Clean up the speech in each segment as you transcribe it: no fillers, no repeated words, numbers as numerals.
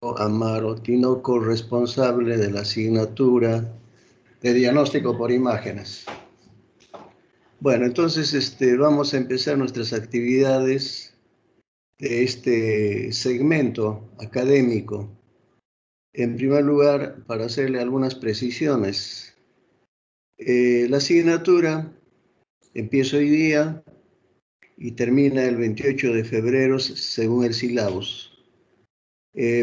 Amaro Tinoco, responsable de la asignatura de diagnóstico por imágenes. Bueno, entonces vamos a empezar nuestras actividades de este segmento académico. En primer lugar, para hacerle algunas precisiones, la asignatura empieza hoy día y termina el 28 de febrero según el sílabus.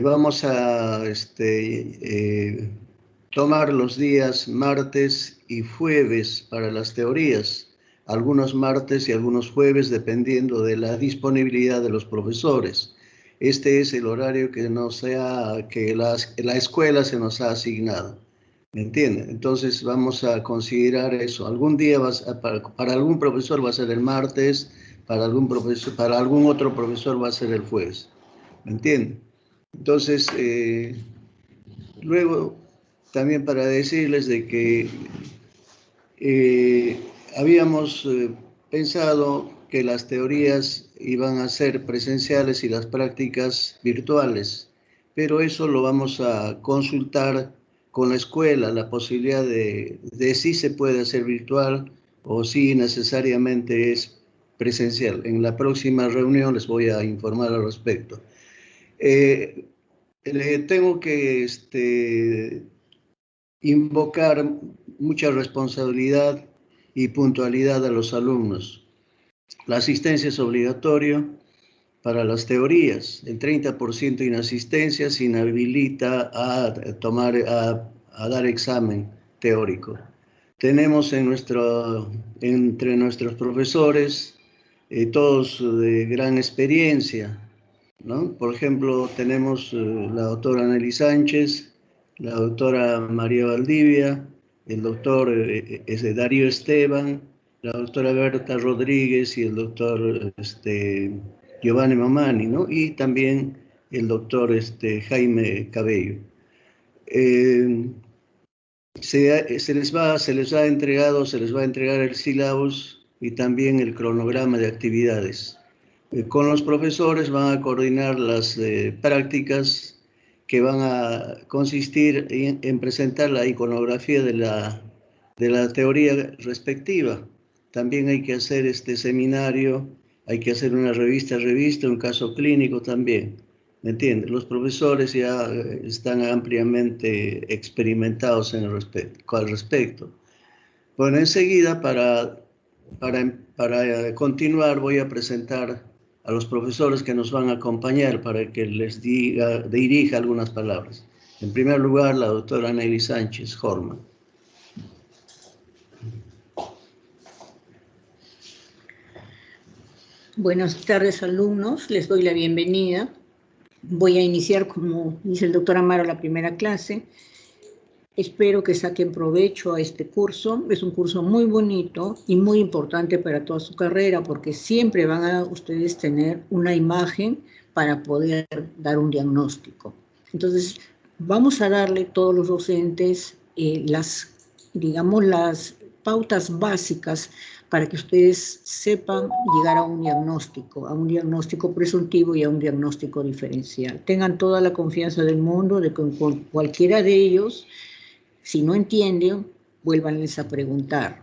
Vamos a tomar los días martes y jueves para las teorías, algunos martes y algunos jueves dependiendo de la disponibilidad de los profesores. Este es el horario que la escuela se nos ha asignado. ¿Me entienden? Entonces vamos a considerar eso. Algún día para algún profesor va a ser el martes, para algún otro profesor va a ser el jueves. ¿Me entienden? Entonces, luego también para decirles de que habíamos pensado que las teorías iban a ser presenciales y las prácticas virtuales, pero eso lo vamos a consultar con la escuela, la posibilidad de si se puede hacer virtual o si necesariamente es presencial. En la próxima reunión les voy a informar al respecto. Le tengo que invocar mucha responsabilidad y puntualidad a los alumnos. La asistencia es obligatoria para las teorías. El 30% de inasistencia se inhabilita a dar examen teórico. Tenemos entre nuestros profesores todos de gran experiencia, ¿no? Por ejemplo, tenemos la doctora Nelly Sánchez, la doctora María Valdivia, el doctor Darío Esteban, la doctora Berta Rodríguez y el doctor Giovanni Mamani, ¿no? Y también el doctor Jaime Cabello. Se les va a entregar el sílabus y también el cronograma de actividades. Con los profesores van a coordinar las prácticas que van a consistir en presentar la iconografía de la teoría respectiva. También hay que hacer este seminario, hay que hacer una revista, un caso clínico también. ¿Me entiendes? Los profesores ya están ampliamente experimentados al respecto. Bueno, enseguida para continuar voy a presentar a los profesores que nos van a acompañar para que les dirija algunas palabras. En primer lugar, la doctora Nelly Sánchez Horman. Buenas tardes, alumnos. Les doy la bienvenida. Voy a iniciar, como dice el doctor Amaro, la primera clase. Espero que saquen provecho a este curso. Es un curso muy bonito y muy importante para toda su carrera porque siempre van a ustedes tener una imagen para poder dar un diagnóstico. Entonces, vamos a darle todos los docentes las pautas básicas para que ustedes sepan llegar a un diagnóstico presuntivo y a un diagnóstico diferencial. Tengan toda la confianza del mundo de que con cualquiera de ellos, si no entienden, vuélvanles a preguntar.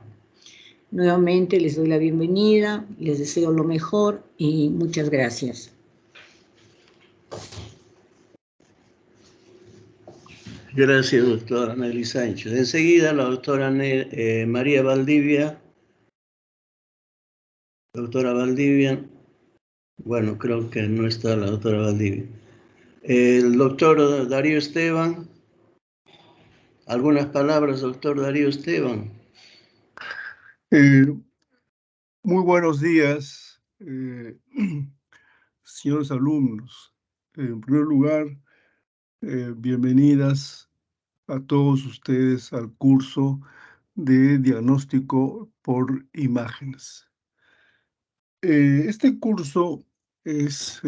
Nuevamente les doy la bienvenida, les deseo lo mejor y muchas gracias. Gracias, doctora Nelly Sánchez. Enseguida, la doctora María Valdivia. Doctora Valdivia. Bueno, creo que no está la doctora Valdivia. El doctor Darío Esteban. ¿Algunas palabras, doctor Darío Esteban? Muy buenos días, señores alumnos. En primer lugar, bienvenidas a todos ustedes al curso de diagnóstico por imágenes. Este curso es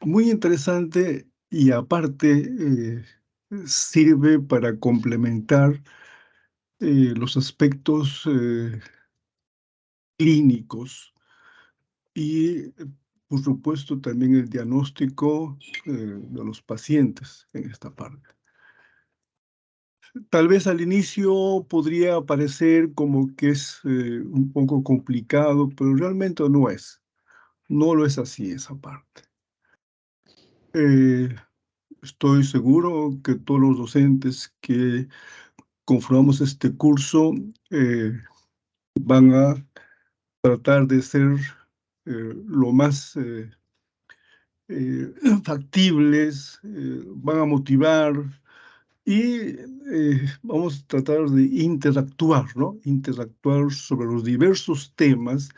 muy interesante y aparte sirve para complementar los aspectos clínicos y por supuesto, también el diagnóstico de los pacientes en esta parte. Tal vez al inicio podría parecer como que es un poco complicado, pero realmente no es. No lo es así esa parte. Eh, Estoy seguro que todos los docentes que conformamos este curso van a tratar de ser lo más factibles, van a motivar y vamos a tratar de interactuar, ¿no? Interactuar sobre los diversos temas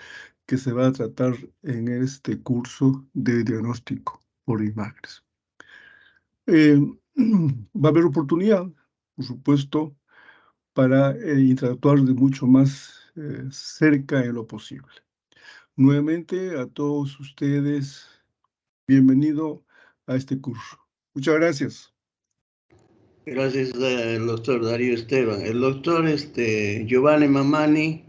que se va a tratar en este curso de diagnóstico por imágenes. Va a haber oportunidad, por supuesto, para interactuar de mucho más cerca en lo posible. Nuevamente, a todos ustedes, bienvenido a este curso. Muchas gracias. Gracias al doctor Darío Esteban. El doctor Giovanni Mamani.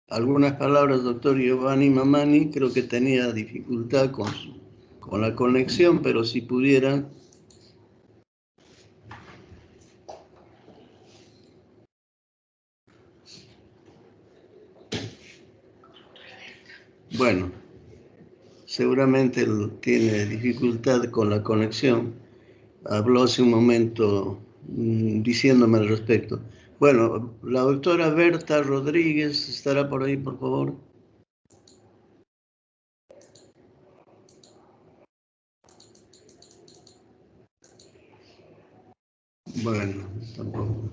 Algunas palabras, doctor Giovanni Mamani. Creo que tenía dificultad con la conexión, pero si pudiera. Bueno, seguramente él tiene dificultad con la conexión. Habló hace un momento diciéndome al respecto. Bueno, la doctora Berta Rodríguez estará por ahí, por favor. Bueno, tampoco.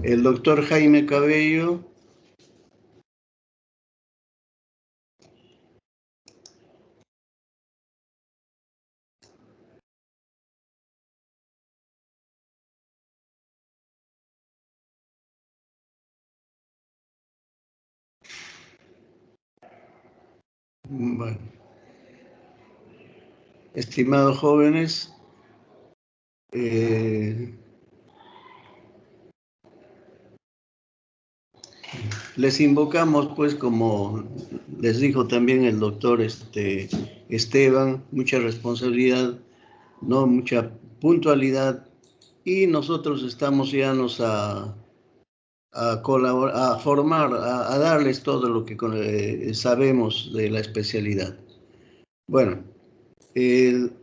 El doctor Jaime Cabello. Bueno, estimados jóvenes, les invocamos, pues, como les dijo también el doctor Esteban, mucha responsabilidad, ¿no? Mucha puntualidad, y nosotros estamos llanos a colaborar, a formar, a darles todo lo que sabemos de la especialidad. Bueno, el,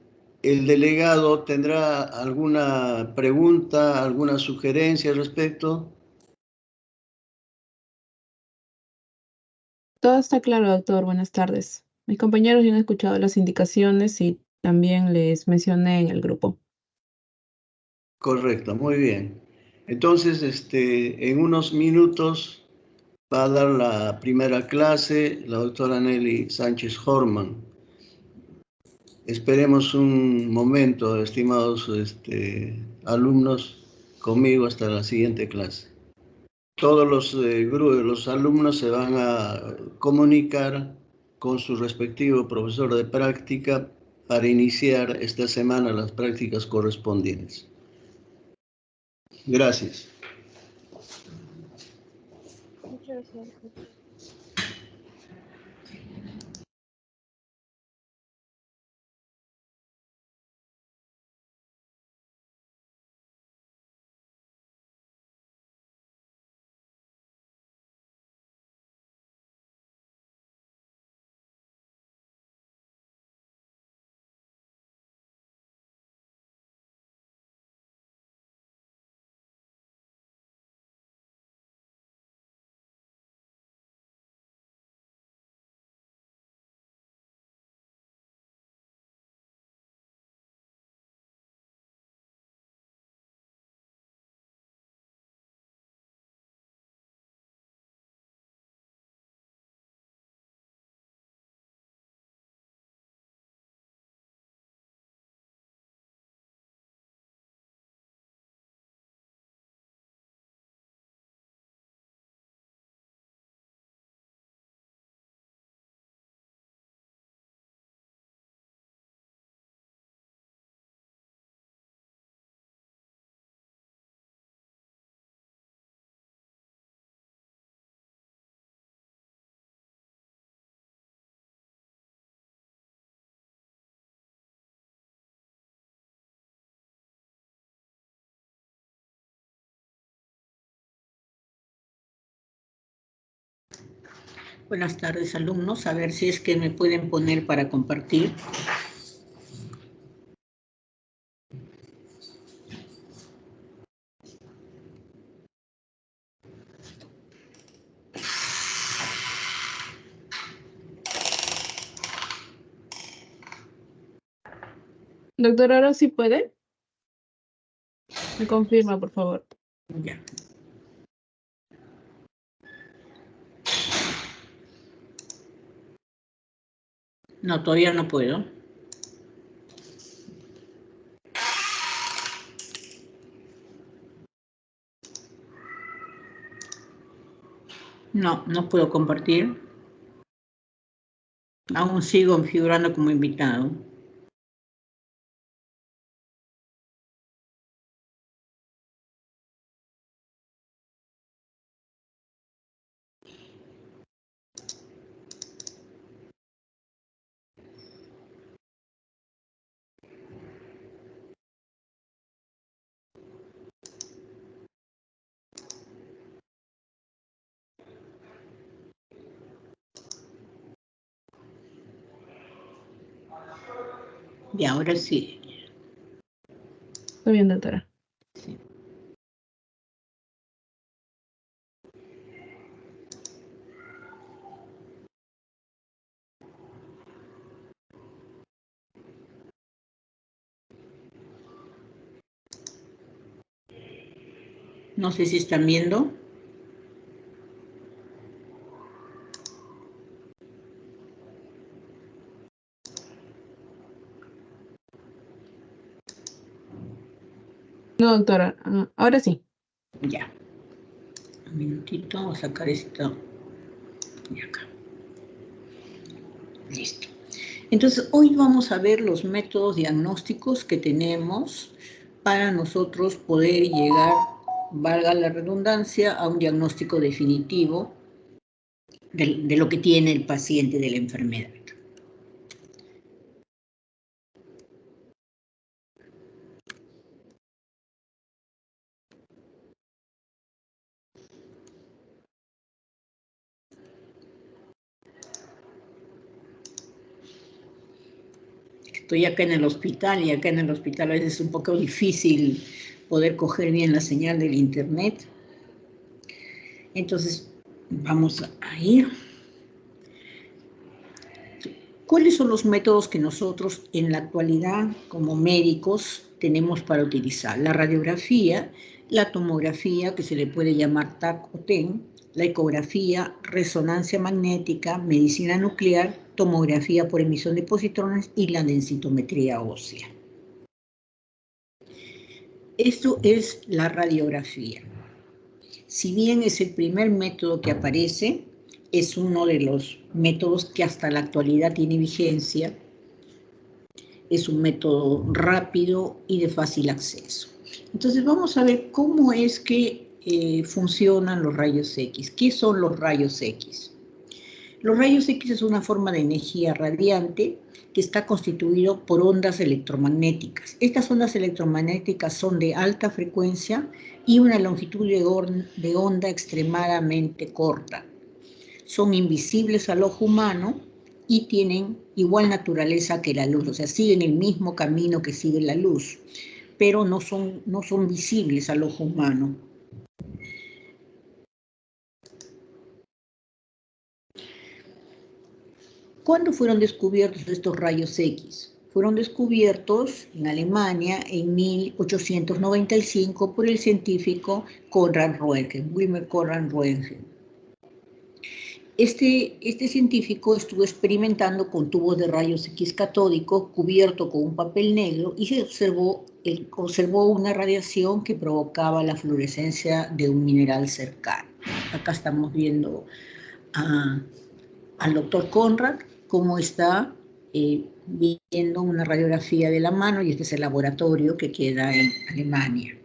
el delegado tendrá alguna pregunta, alguna sugerencia al respecto. Todo está claro, doctor. Buenas tardes. Mis compañeros ya han escuchado las indicaciones y también les mencioné en el grupo. Correcto, muy bien. Entonces, en unos minutos va a dar la primera clase la doctora Nelly Sánchez Horman. Esperemos un momento, estimados alumnos, conmigo hasta la siguiente clase. Todos los alumnos se van a comunicar con su respectivo profesor de práctica para iniciar esta semana las prácticas correspondientes. Gracias. Muchas gracias. Buenas tardes, alumnos. A ver si es que me pueden poner para compartir. Doctora, ¿ahora sí puede? Me confirma, por favor. Ya. No, todavía no puedo. No, no puedo compartir. Aún sigo figurando como invitado. Y ahora sí. Está bien, doctora. Sí. No sé si están viendo. No, doctora, ahora sí. Ya. Un minutito, vamos a sacar esto de acá. Listo. Entonces, hoy vamos a ver los métodos diagnósticos que tenemos para nosotros poder llegar, valga la redundancia, a un diagnóstico definitivo de lo que tiene el paciente de la enfermedad. Estoy acá en el hospital y acá en el hospital a veces es un poco difícil poder coger bien la señal del internet. Entonces, vamos a ir. ¿Cuáles son los métodos que nosotros en la actualidad como médicos tenemos para utilizar? La radiografía, la tomografía, que se le puede llamar TAC o TEN, la ecografía, resonancia magnética, medicina nuclear, tomografía por emisión de positrones y la densitometría ósea. Esto es la radiografía. Si bien es el primer método que aparece, es uno de los métodos que hasta la actualidad tiene vigencia. Es un método rápido y de fácil acceso. Entonces vamos a ver cómo es que funcionan los rayos X. ¿Qué son los rayos X? Los rayos X es una forma de energía radiante que está constituido por ondas electromagnéticas. Estas ondas electromagnéticas son de alta frecuencia y una longitud de onda extremadamente corta. Son invisibles al ojo humano y tienen igual naturaleza que la luz, o sea, siguen el mismo camino que sigue la luz, pero no son visibles al ojo humano. ¿Cuándo fueron descubiertos estos rayos X? Fueron descubiertos en Alemania en 1895 por el científico Konrad Röntgen, Wilhelm Konrad Röntgen. Este científico estuvo experimentando con tubos de rayos X catódicos cubierto con un papel negro y se observó una radiación que provocaba la fluorescencia de un mineral cercano. Acá estamos viendo al doctor Konrad cómo está viendo una radiografía de la mano, y este es el laboratorio que queda en Alemania.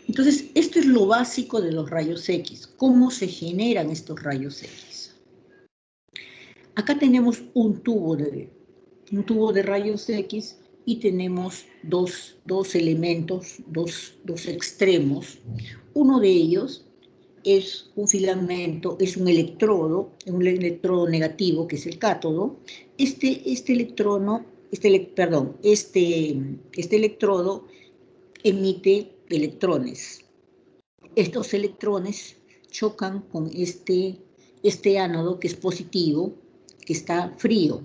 Entonces, esto es lo básico de los rayos X. ¿Cómo se generan estos rayos X? Acá tenemos un tubo de rayos X y tenemos dos elementos, dos extremos. Uno de ellos es un filamento, es un electrodo negativo, que es el cátodo. Este electrodo emite electrones. Estos electrones chocan con este ánodo, que es positivo, que está frío.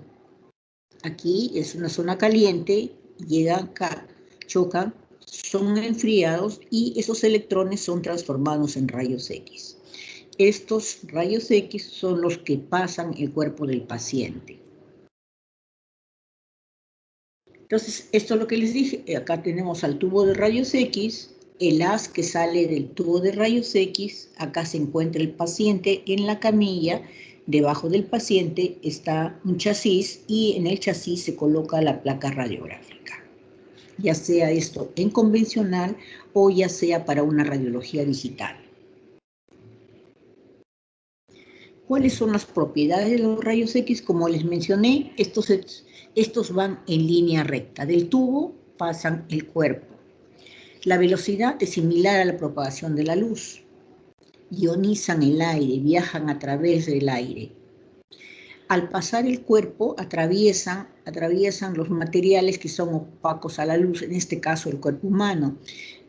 Aquí es una zona caliente, llegan acá, chocan, son enfriados y esos electrones son transformados en rayos X. Estos rayos X son los que pasan el cuerpo del paciente. Entonces, esto es lo que les dije. Acá tenemos al tubo de rayos X, el haz que sale del tubo de rayos X. Acá se encuentra el paciente en la camilla. Debajo del paciente está un chasis y en el chasis se coloca la placa radiográfica. Ya sea esto en convencional o ya sea para una radiología digital. ¿Cuáles son las propiedades de los rayos X? Como les mencioné, estos van en línea recta. Del tubo pasan el cuerpo. La velocidad es similar a la propagación de la luz. Ionizan el aire, viajan a través del aire. Al pasar el cuerpo, atraviesan los materiales que son opacos a la luz, en este caso el cuerpo humano.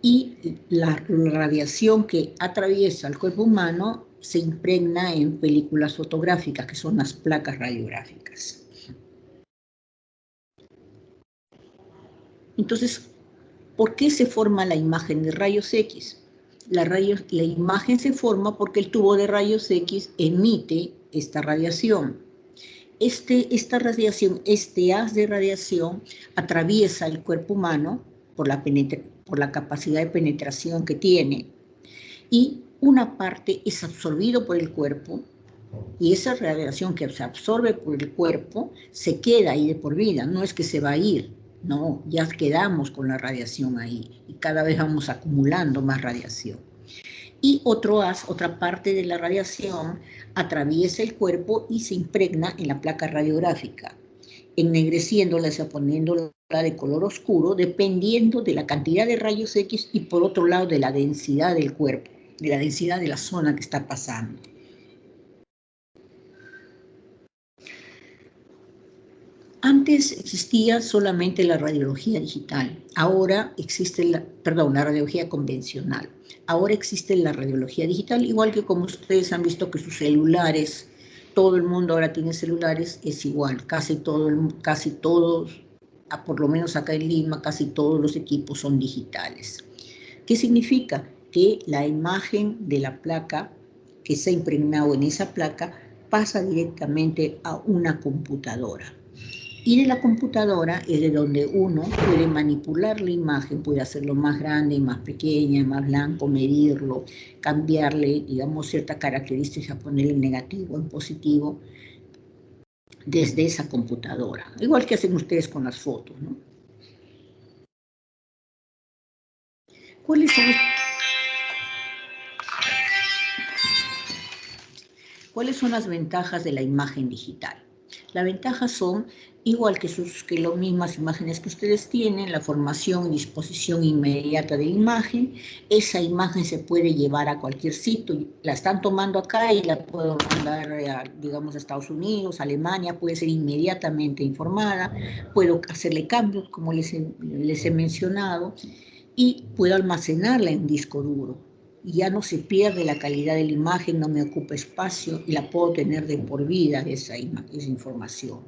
Y la radiación que atraviesa el cuerpo humano se impregna en películas fotográficas, que son las placas radiográficas. Entonces, ¿por qué se forma la imagen de rayos X? La imagen se forma porque el tubo de rayos X emite esta radiación. Este haz de radiación atraviesa el cuerpo humano por la capacidad de penetración que tiene, y una parte es absorbido por el cuerpo, y esa radiación que se absorbe por el cuerpo se queda ahí de por vida, no es que se va a ir, no, ya quedamos con la radiación ahí, y cada vez vamos acumulando más radiación. Y otra parte de la radiación atraviesa el cuerpo y se impregna en la placa radiográfica, ennegreciéndola, o sea, poniéndola de color oscuro, dependiendo de la cantidad de rayos X y por otro lado de la densidad del cuerpo, de la densidad de la zona que está pasando. Antes existía solamente la radiología digital, ahora existe la radiología convencional. Ahora existe la radiología digital, igual que como ustedes han visto que sus celulares, todo el mundo ahora tiene celulares, es igual, casi todos, por lo menos acá en Lima, casi todos los equipos son digitales. ¿Qué significa? Que la imagen de la placa que se ha impregnado en esa placa pasa directamente a una computadora. Y de la computadora es de donde uno puede manipular la imagen, puede hacerlo más grande, más pequeña, más blanco, medirlo, cambiarle, digamos, ciertas características, ponerle en negativo, en positivo, desde esa computadora. Igual que hacen ustedes con las fotos, ¿no? ¿Cuáles son las ventajas de la imagen digital? Las ventajas son, igual que las mismas imágenes que ustedes tienen, la formación y disposición inmediata de la imagen. Esa imagen se puede llevar a cualquier sitio. La están tomando acá y la puedo mandar, digamos, a Estados Unidos, Alemania, puede ser inmediatamente informada. Puedo hacerle cambios, como les he mencionado, y puedo almacenarla en un disco duro. Y ya no se pierde la calidad de la imagen, no me ocupa espacio y la puedo tener de por vida esa información.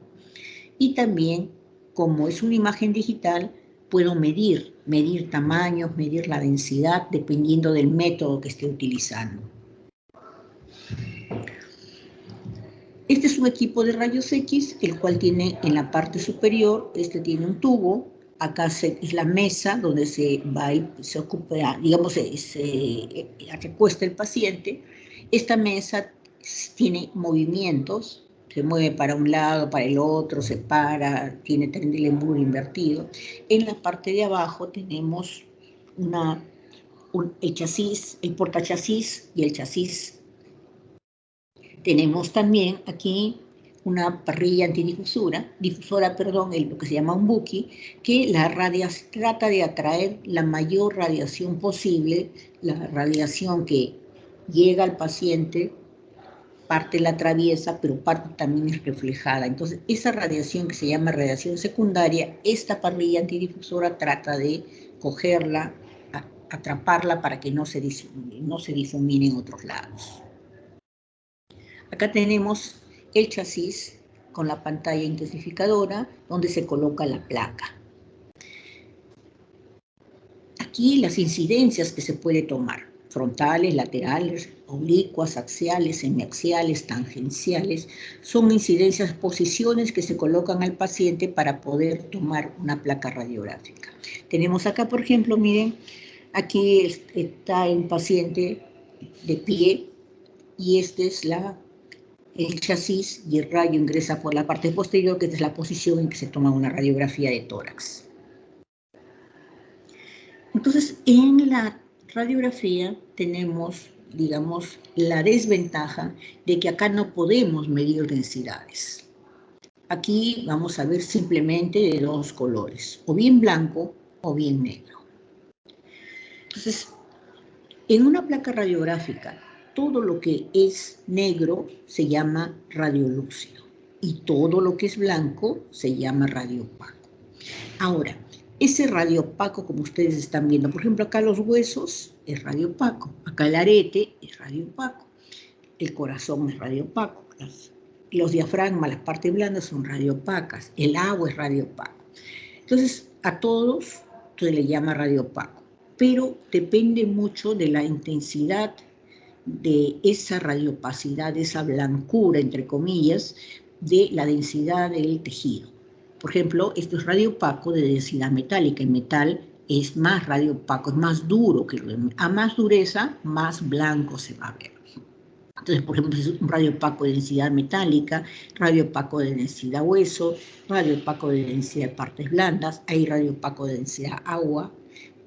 Y también, como es una imagen digital, puedo medir tamaños, medir la densidad, dependiendo del método que esté utilizando. Este es un equipo de rayos X, el cual tiene en la parte superior, tiene un tubo. Acá es la mesa donde se ocupa, digamos, se recuesta el paciente. Esta mesa tiene movimientos, se mueve para un lado, para el otro, se para, tiene también el emburo invertido. En la parte de abajo tenemos el chasis, el portachasis y el chasis. Tenemos también aquí una parrilla antidifusora, lo que se llama un buki, que trata de atraer la mayor radiación posible, la radiación que llega al paciente, parte la atraviesa, pero parte también es reflejada. Entonces, esa radiación que se llama radiación secundaria, esta parrilla antidifusora trata de cogerla, atraparla para que no se difumine en otros lados. Acá tenemos el chasis con la pantalla intensificadora donde se coloca la placa. Aquí las incidencias que se puede tomar: frontales, laterales, oblicuas, axiales, semiaxiales, tangenciales, son incidencias, posiciones que se colocan al paciente para poder tomar una placa radiográfica. Tenemos acá, por ejemplo, miren, aquí está el paciente de pie y este es el chasis y el rayo ingresa por la parte posterior, que es la posición en que se toma una radiografía de tórax. Entonces, en la radiografía tenemos, digamos, la desventaja de que acá no podemos medir densidades. Aquí vamos a ver simplemente de dos colores, o bien blanco o bien negro. Entonces, en una placa radiográfica, todo lo que es negro se llama radiolúcido y todo lo que es blanco se llama radiopaco. Ahora, ese radiopaco, como ustedes están viendo, por ejemplo, acá los huesos es radiopaco, acá el arete es radiopaco, el corazón es radiopaco, los diafragmas, las partes blandas son radiopacas, el agua es radiopaco. Entonces, a todos se le llama radiopaco, pero depende mucho de la intensidad de esa radiopacidad, de esa blancura, entre comillas, de la densidad del tejido. Por ejemplo, esto es radiopaco de densidad metálica. El metal es más radiopaco, es más duro que lo demás. A más dureza, más blanco se va a ver. Entonces, por ejemplo, es un radiopaco de densidad metálica, radiopaco de densidad hueso, radiopaco de densidad de partes blandas, hay radiopaco de densidad agua,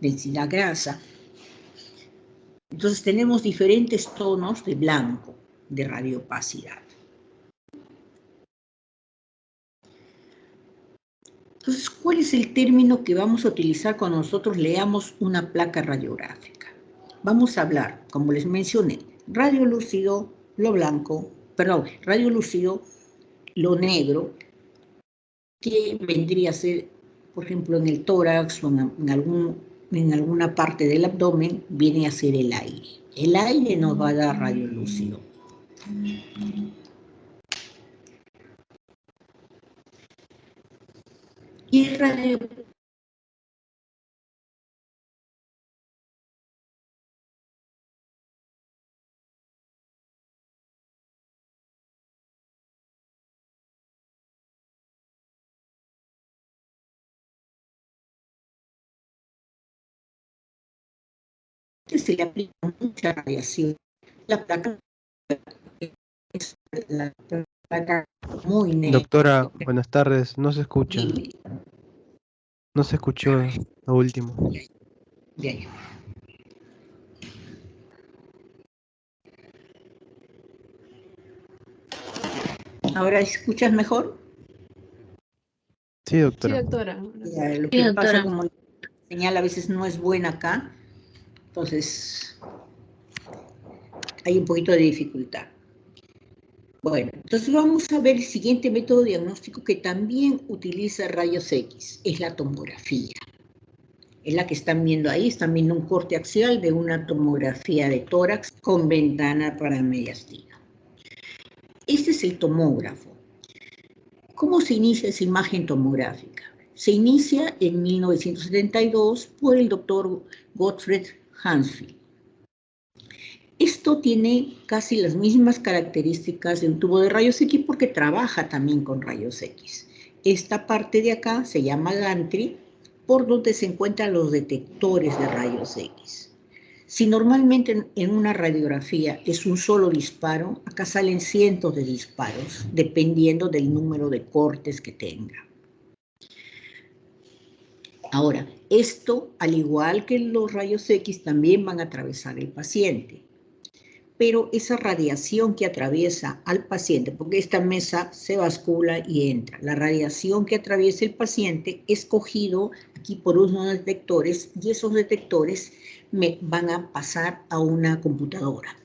densidad grasa. Entonces tenemos diferentes tonos de blanco, de radiopacidad. Entonces, ¿cuál es el término que vamos a utilizar cuando nosotros leamos una placa radiográfica? Vamos a hablar, como les mencioné, radiolúcido, lo blanco, perdón, radiolúcido, lo negro, que vendría a ser, por ejemplo, en el tórax o en alguna parte del abdomen, viene a ser el aire. El aire nos va a dar radiolúcido. Y el radio se le aplica mucha radiación. La placa es la placa muy negra. Doctora, buenas tardes. No se escucha. No se escuchó lo último. Bien. ¿Ahora escuchas mejor? Sí, doctora. Sí, doctora. Ya, lo que pasa, como la señal a veces no es buena acá, entonces hay un poquito de dificultad. Bueno, entonces vamos a ver el siguiente método diagnóstico que también utiliza rayos X, es la tomografía. Es la que están viendo ahí, están viendo un corte axial de una tomografía de tórax con ventana para mediastina. Este es el tomógrafo. ¿Cómo se inicia esa imagen tomográfica? Se inicia en 1972 por el doctor Gottfried Hansfield. Esto tiene casi las mismas características de un tubo de rayos X porque trabaja también con rayos X. Esta parte de acá se llama gantry, por donde se encuentran los detectores de rayos X. Si normalmente en una radiografía es un solo disparo, acá salen cientos de disparos, dependiendo del número de cortes que tenga. Ahora, esto, al igual que los rayos X, también van a atravesar el paciente. Pero esa radiación que atraviesa al paciente, porque esta mesa se bascula y entra, la radiación que atraviesa el paciente es cogido aquí por unos detectores y esos detectores me van a pasar a una computadora.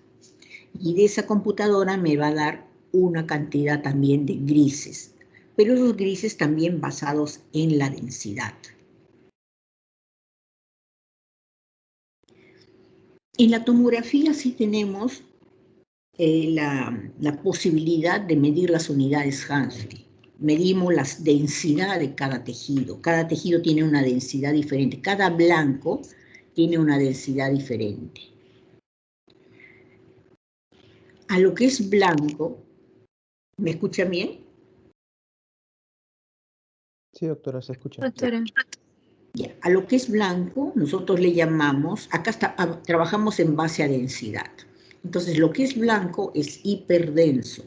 Y de esa computadora me va a dar una cantidad también de grises, pero esos grises también basados en la densidad. En la tomografía sí tenemos la posibilidad de medir las unidades Hansfield. Medimos la densidad de cada tejido. Cada tejido tiene una densidad diferente. Cada blanco tiene una densidad diferente. A lo que es blanco, ¿me escuchan bien? Sí, doctora, se escucha. Doctora. Ya, a lo que es blanco, nosotros le llamamos, trabajamos en base a densidad. Entonces, lo que es blanco es hiperdenso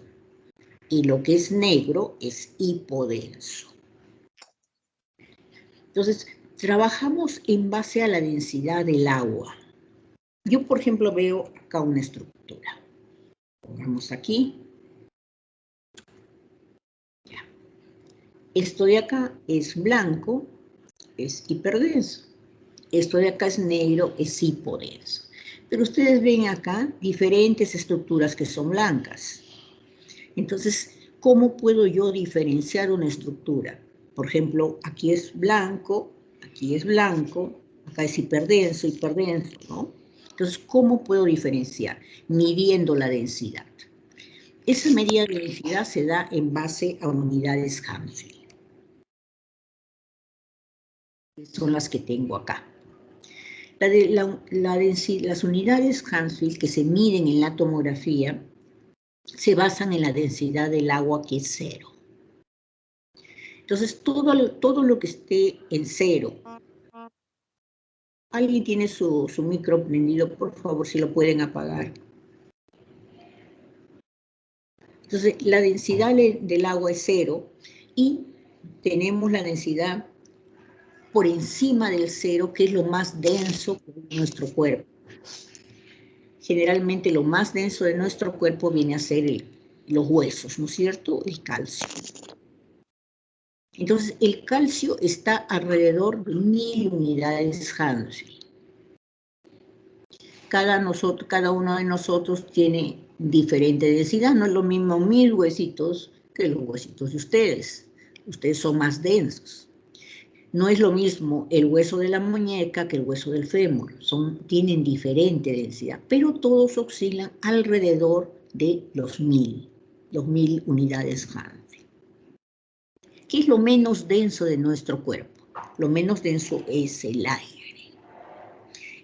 y lo que es negro es hipodenso. Entonces, trabajamos en base a la densidad del agua. Yo, por ejemplo, veo acá una estructura. Pongamos aquí. Ya. Esto de acá es blanco, es hiperdenso. Esto de acá es negro, es hipodenso. Pero ustedes ven acá diferentes estructuras que son blancas. Entonces, ¿cómo puedo yo diferenciar una estructura? Por ejemplo, aquí es blanco, acá es hiperdenso, ¿no? Entonces, ¿cómo puedo diferenciar? Midiendo la densidad. Esa medida de densidad se da en base a unidades Hansfield. Son las que tengo acá. Las unidades Hansfield que se miden en la tomografía se basan en la densidad del agua, que es 0. Entonces, todo lo que esté en 0. ¿Alguien tiene su micro prendido? Por favor, si lo pueden apagar. Entonces, la densidad del agua es 0 y tenemos la densidad por encima del 0, que es lo más denso de nuestro cuerpo. Generalmente lo más denso de nuestro cuerpo viene a ser los huesos, ¿no es cierto? El calcio. Entonces, el calcio está alrededor de 1000 unidades Hansfield. Cada uno de nosotros tiene diferente densidad. No es lo mismo 1000 huesitos que los huesitos de ustedes. Ustedes son más densos. No es lo mismo el hueso de la muñeca que el hueso del fémur. Tienen diferente densidad, pero todos oscilan alrededor de los 1000 unidades Hansfield. ¿Qué es lo menos denso de nuestro cuerpo? Lo menos denso es el aire.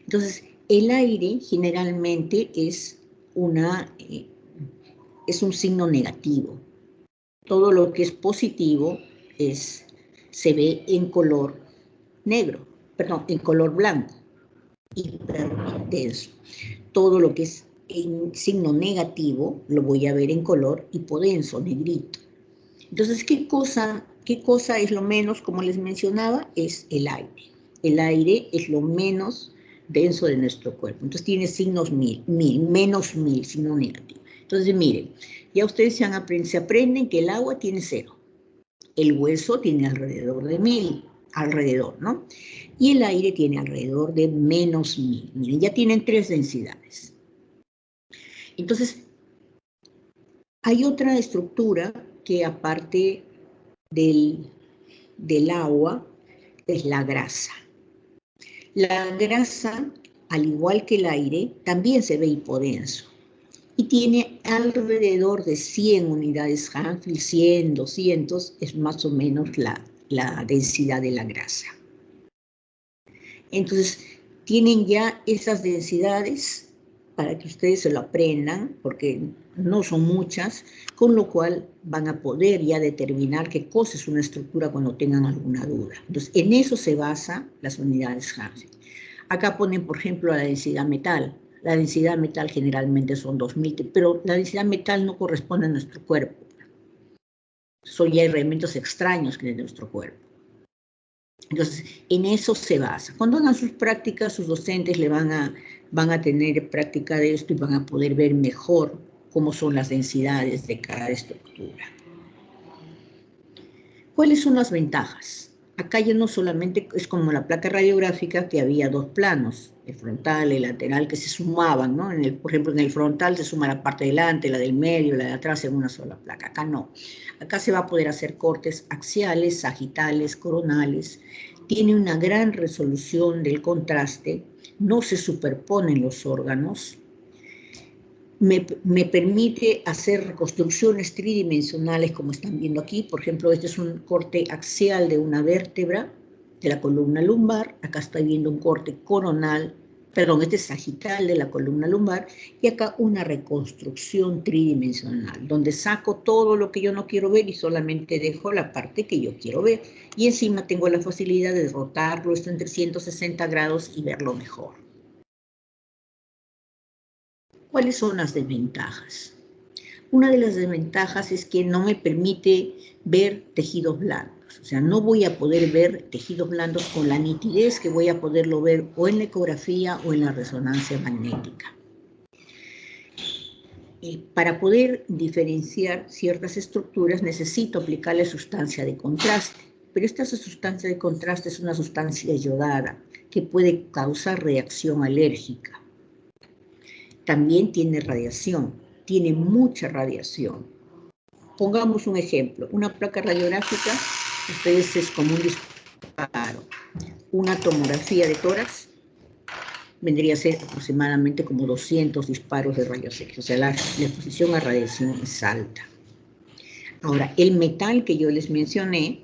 Entonces, el aire generalmente es un signo negativo. Todo lo que es positivo se ve en color negro, en color blanco, hiperdenso. Todo lo que es en signo negativo lo voy a ver en color hipodenso, negrito. Entonces, ¿qué cosa es lo menos? Como les mencionaba, es el aire. El aire es lo menos denso de nuestro cuerpo. Entonces tiene signos menos 1000, signo negativo. Entonces, miren, ya ustedes se aprenden que el agua tiene 0. El hueso tiene alrededor de 1000, ¿no? Y el aire tiene alrededor de menos 1000. Miren, ya tienen 3 densidades. Entonces, hay otra estructura que aparte del agua es la grasa. La grasa, al igual que el aire, también se ve hipodenso y tiene alrededor de 100 unidades Hansfield, 100, 200, es más o menos la densidad de la grasa. Entonces, tienen ya esas densidades para que ustedes se lo aprendan, porque no son muchas, con lo cual van a poder ya determinar qué cosa es una estructura cuando tengan alguna duda. Entonces, en eso se basan las unidades Hansfield. Acá ponen, por ejemplo, la densidad metal. La densidad metal generalmente son 2000, pero la densidad metal no corresponde a nuestro cuerpo. Son ya elementos extraños que de nuestro cuerpo. Entonces, en eso se basa. Cuando hagan sus prácticas, sus docentes van a tener práctica de esto y van a poder ver mejor cómo son las densidades de cada estructura. ¿Cuáles son las ventajas? Acá ya no solamente es como la placa radiográfica, que había dos planos, el frontal y el lateral, que se sumaban, ¿no? Por ejemplo, en el frontal se suma la parte de delante, la del medio, la de atrás en una sola placa. Acá no. Acá se va a poder hacer cortes axiales, sagitales, coronales. Tiene una gran resolución del contraste, no se superponen los órganos. Me permite hacer reconstrucciones tridimensionales, como están viendo aquí. Por ejemplo, este es un corte axial de una vértebra de la columna lumbar. Acá está viendo un corte coronal, perdón, este es sagital de la columna lumbar. Y acá una reconstrucción tridimensional, donde saco todo lo que yo no quiero ver y solamente dejo la parte que yo quiero ver. Y encima tengo la facilidad de rotarlo esto en 360 grados y verlo mejor. ¿Cuáles son las desventajas? Una de las desventajas es que no me permite ver tejidos blandos. O sea, no voy a poder ver tejidos blandos con la nitidez que voy a poderlo ver o en la ecografía o en la resonancia magnética. Para poder diferenciar ciertas estructuras necesito aplicarle sustancia de contraste. Pero esta sustancia de contraste es una sustancia iodada que puede causar reacción alérgica. También tiene radiación, tiene mucha radiación. Pongamos un ejemplo, una placa radiográfica, ustedes es como un disparo. Una tomografía de tórax vendría a ser aproximadamente como 200 disparos de rayos X, o sea, la exposición a radiación es alta. Ahora, el metal que yo les mencioné,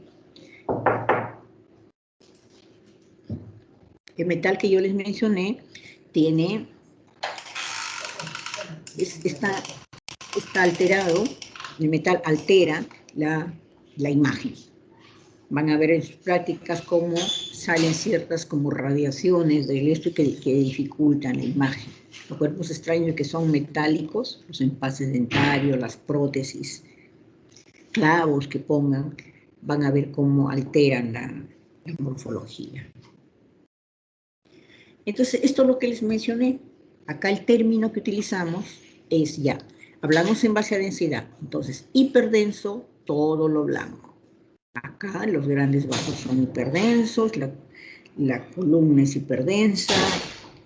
tiene, está alterado, el metal altera la imagen. Van a ver en sus prácticas cómo salen ciertas como radiaciones del esto que dificultan la imagen. Los cuerpos extraños que son metálicos, los empases dentarios, las prótesis, clavos que pongan, van a ver cómo alteran la morfología. Entonces, esto es lo que les mencioné. Acá el término que utilizamos es ya. Hablamos en base a densidad. Entonces, hiperdenso, todo lo blanco. Acá los grandes vasos son hiperdensos, la columna es hiperdensa,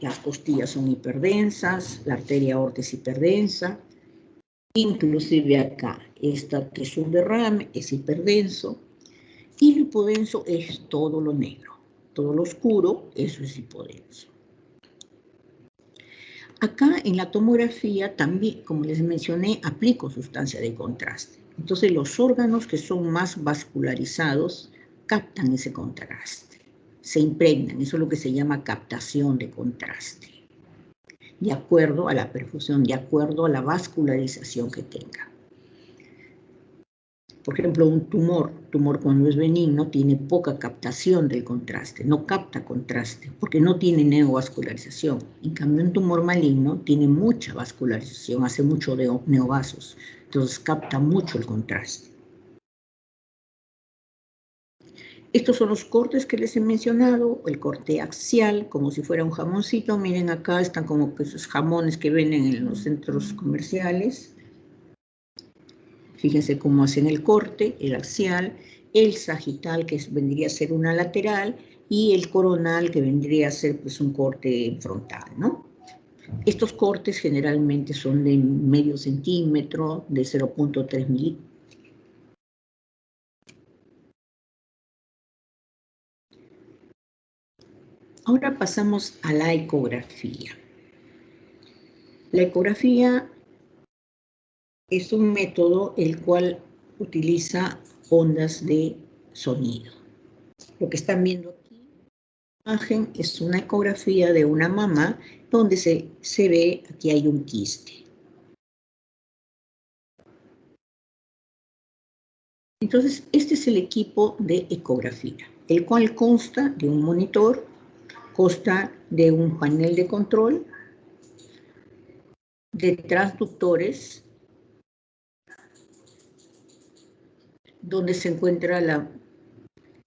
las costillas son hiperdensas, la arteria aorta es hiperdensa. Inclusive acá, esta que es un derrame es hiperdenso. Y lo hipodenso es todo lo negro. Todo lo oscuro, eso es hipodenso. Acá en la tomografía también, como les mencioné, aplico sustancia de contraste. Entonces los órganos que son más vascularizados captan ese contraste, se impregnan, eso es lo que se llama captación de contraste, de acuerdo a la perfusión, de acuerdo a la vascularización que tenga. Por ejemplo, un tumor cuando es benigno tiene poca captación del contraste, no capta contraste porque no tiene neovascularización. En cambio, un tumor maligno tiene mucha vascularización, hace mucho de neovasos, entonces capta mucho el contraste. Estos son los cortes que les he mencionado, el corte axial, como si fuera un jamoncito. Miren acá, están como esos jamones que venden en los centros comerciales. Fíjense cómo hacen el corte, el axial, el sagital, que vendría a ser una lateral, y el coronal, que vendría a ser pues, un corte frontal, ¿no? Estos cortes generalmente son de medio centímetro, de 0.3 milímetros. Ahora pasamos a la ecografía. La ecografía es un método el cual utiliza ondas de sonido. Lo que están viendo aquí, la imagen es una ecografía de una mamá donde se ve aquí hay un quiste. Entonces, este es el equipo de ecografía, el cual consta de un monitor, consta de un panel de control, de transductores, donde se encuentra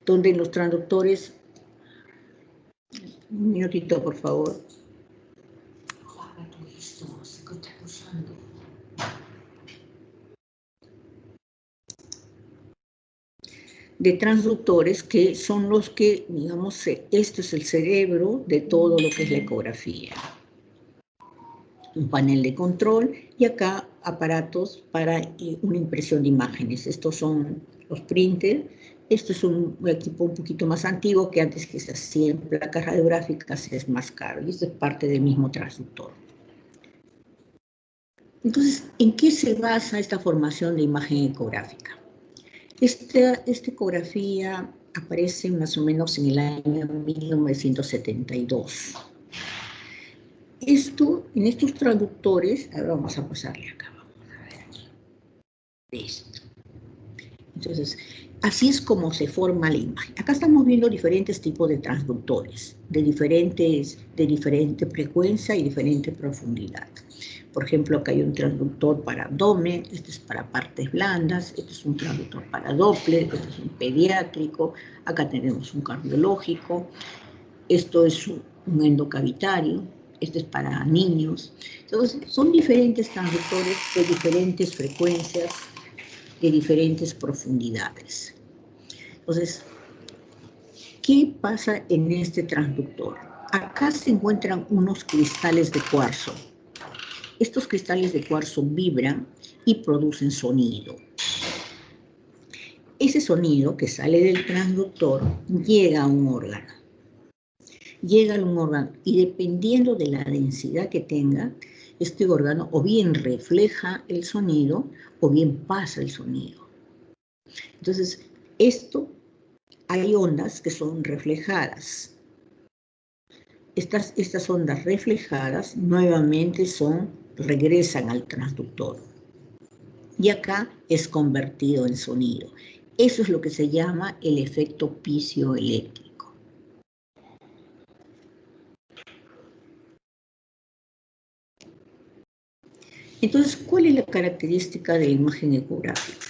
donde los transductores, un minutito por favor. de transductores que son los que, digamos, este es el cerebro de todo lo que es la ecografía. Un panel de control y acá aparatos para una impresión de imágenes. Estos son los printers. Esto es un equipo un poquito más antiguo que antes que se hacía en placas radiográficas es más caro y esto es parte del mismo transductor. Entonces, ¿en qué se basa esta formación de imagen ecográfica? Esta ecografía aparece más o menos en el año 1972. En estos traductores, ahora vamos a pasarle acá, vamos a ver aquí, esto. Entonces, así es como se forma la imagen. Acá estamos viendo diferentes tipos de transductores, de diferente frecuencia y diferente profundidad. Por ejemplo, acá hay un transductor para abdomen, este es para partes blandas, este es un transductor para Doppler, este es un pediátrico, acá tenemos un cardiológico, esto es un endocavitario, este es para niños. Entonces, son diferentes transductores de diferentes frecuencias, de diferentes profundidades. Entonces, ¿qué pasa en este transductor? Acá se encuentran unos cristales de cuarzo. Estos cristales de cuarzo vibran y producen sonido. Ese sonido que sale del transductor llega a un órgano. Llega a un órgano y dependiendo de la densidad que tenga, este órgano o bien refleja el sonido o bien pasa el sonido. Entonces, hay ondas que son reflejadas. Estas ondas reflejadas nuevamente regresan al transductor. Y acá es convertido en sonido. Eso es lo que se llama el efecto piezoeléctrico. Entonces, ¿cuál es la característica de la imagen ecográfica?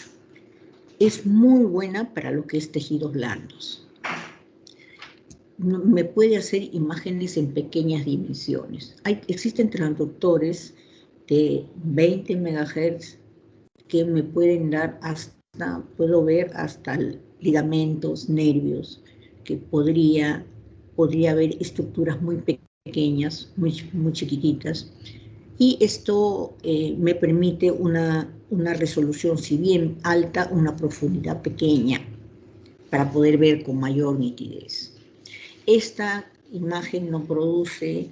Es muy buena para lo que es tejidos blandos. Me puede hacer imágenes en pequeñas dimensiones. Existen transductores de 20 MHz que me pueden dar puedo ver hasta ligamentos, nervios, que podría haber estructuras muy pequeñas, muy chiquititas. Y esto me permite una resolución, si bien alta, una profundidad pequeña, para poder ver con mayor nitidez. Esta imagen no produce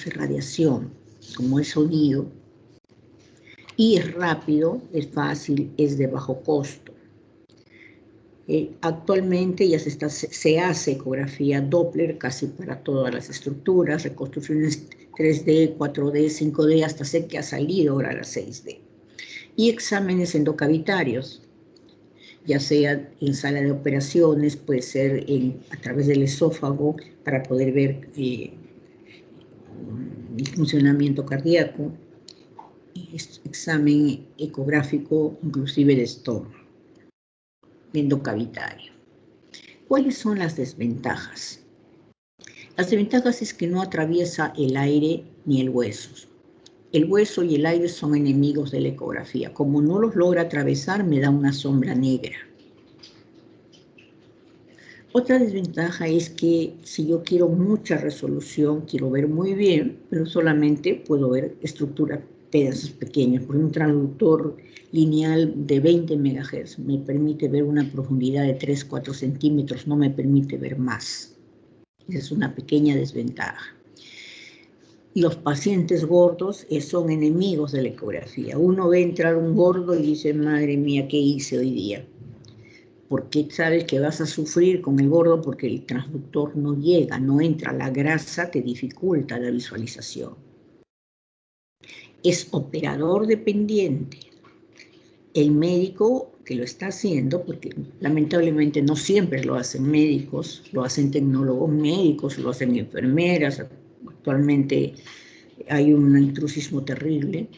radiación, como es sonido, y es rápido, es fácil, es de bajo costo. Actualmente ya se hace ecografía Doppler casi para todas las estructuras, reconstrucciones 3D, 4D, 5D, hasta sé que ha salido ahora la 6D. Y exámenes endocavitarios, ya sea en sala de operaciones, puede ser a través del esófago para poder ver el funcionamiento cardíaco, examen ecográfico inclusive de estómago, endocavitario. ¿Cuáles son las desventajas? Las desventajas es que no atraviesa el aire ni el hueso. El hueso y el aire son enemigos de la ecografía. Como no los logra atravesar, me da una sombra negra. Otra desventaja es que si yo quiero mucha resolución, quiero ver muy bien, pero solamente puedo ver estructuras, pedazos pequeños. Por un transductor lineal de 20 MHz me permite ver una profundidad de 3-4 centímetros, no me permite ver más. Esa es una pequeña desventaja. Los pacientes gordos son enemigos de la ecografía. Uno ve entrar un gordo y dice, madre mía, ¿qué hice hoy día? Porque sabes que vas a sufrir con el gordo porque el transductor no llega, no entra. La grasa te dificulta la visualización. Es operador dependiente. El médico que lo está haciendo, porque lamentablemente no siempre lo hacen médicos, lo hacen tecnólogos médicos, lo hacen enfermeras. Actualmente hay un intrusismo terrible,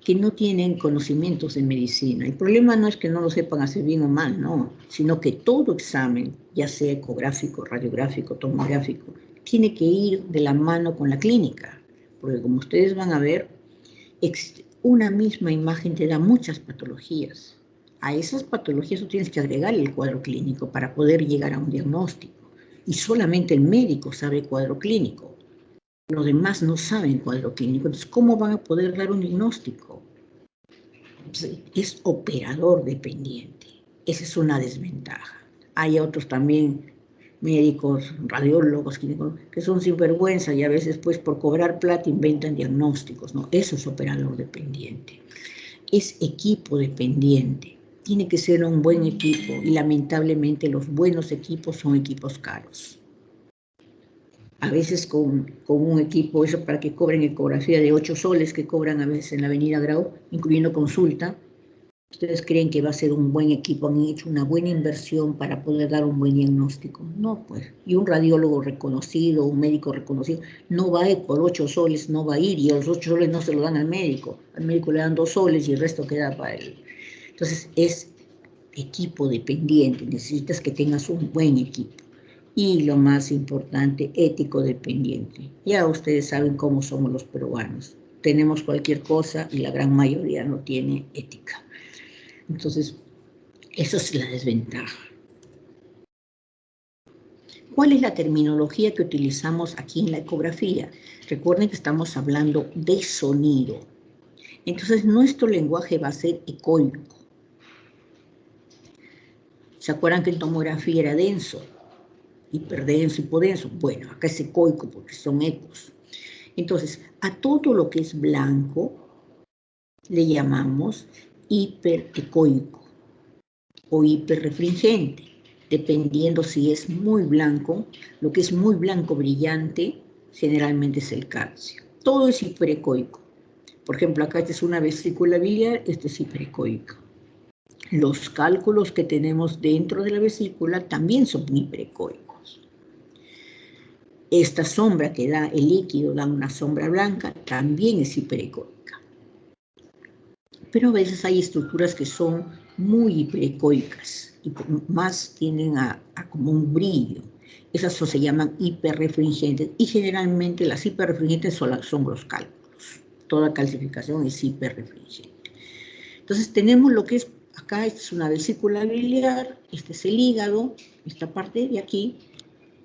que no tienen conocimientos de medicina. El problema no es que no lo sepan hacer bien o mal, no, sino que todo examen, ya sea ecográfico, radiográfico, tomográfico, tiene que ir de la mano con la clínica, porque como ustedes van a ver, una misma imagen te da muchas patologías. A esas patologías tú tienes que agregar el cuadro clínico para poder llegar a un diagnóstico. Y solamente el médico sabe cuadro clínico. Los demás no saben cuadro clínico. Entonces, ¿cómo van a poder dar un diagnóstico? Entonces, es operador dependiente. Esa es una desventaja. Hay otros también médicos, radiólogos, que son sinvergüenza y a veces pues por cobrar plata inventan diagnósticos, ¿no? Eso es operador dependiente. Es equipo dependiente. Tiene que ser un buen equipo y lamentablemente los buenos equipos son equipos caros. A veces con un equipo, eso para que cobren ecografía de 8 soles que cobran a veces en la Avenida Grau, incluyendo consulta, ¿ustedes creen que va a ser un buen equipo? ¿Han hecho una buena inversión para poder dar un buen diagnóstico? No, pues. Y un radiólogo reconocido, un médico reconocido, no va a ir por 8 soles, no va a ir. Y los 8 soles no se lo dan al médico. Al médico le dan 2 soles y el resto queda para él. Entonces, es equipo dependiente. Necesitas que tengas un buen equipo. Y lo más importante, ético dependiente. Ya ustedes saben cómo somos los peruanos. Tenemos cualquier cosa y la gran mayoría no tiene ética. Entonces, eso es la desventaja. ¿Cuál es la terminología que utilizamos aquí en la ecografía? Recuerden que estamos hablando de sonido. Entonces, nuestro lenguaje va a ser ecoico. ¿Se acuerdan que en tomografía era denso? Hiperdenso, hipodenso. Bueno, acá es ecoico porque son ecos. Entonces, a todo lo que es blanco le llamamos hiperecoico o hiperrefringente, dependiendo si es muy blanco. Lo que es muy blanco brillante generalmente es el calcio. Todo es hiperecoico. Por ejemplo, acá esta es una vesícula biliar, este es hiperecoico. Los cálculos que tenemos dentro de la vesícula también son hiperecoicos. Esta sombra que da el líquido, da una sombra blanca, también es hiperecoica. Pero a veces hay estructuras que son muy hiperecoicas y más tienden a como un brillo. Esas se llaman hiperrefringentes y generalmente las hiperrefringentes son los cálculos. Toda calcificación es hiperrefringente. Entonces tenemos lo que es, acá esta es una vesícula biliar, este es el hígado, esta parte de aquí,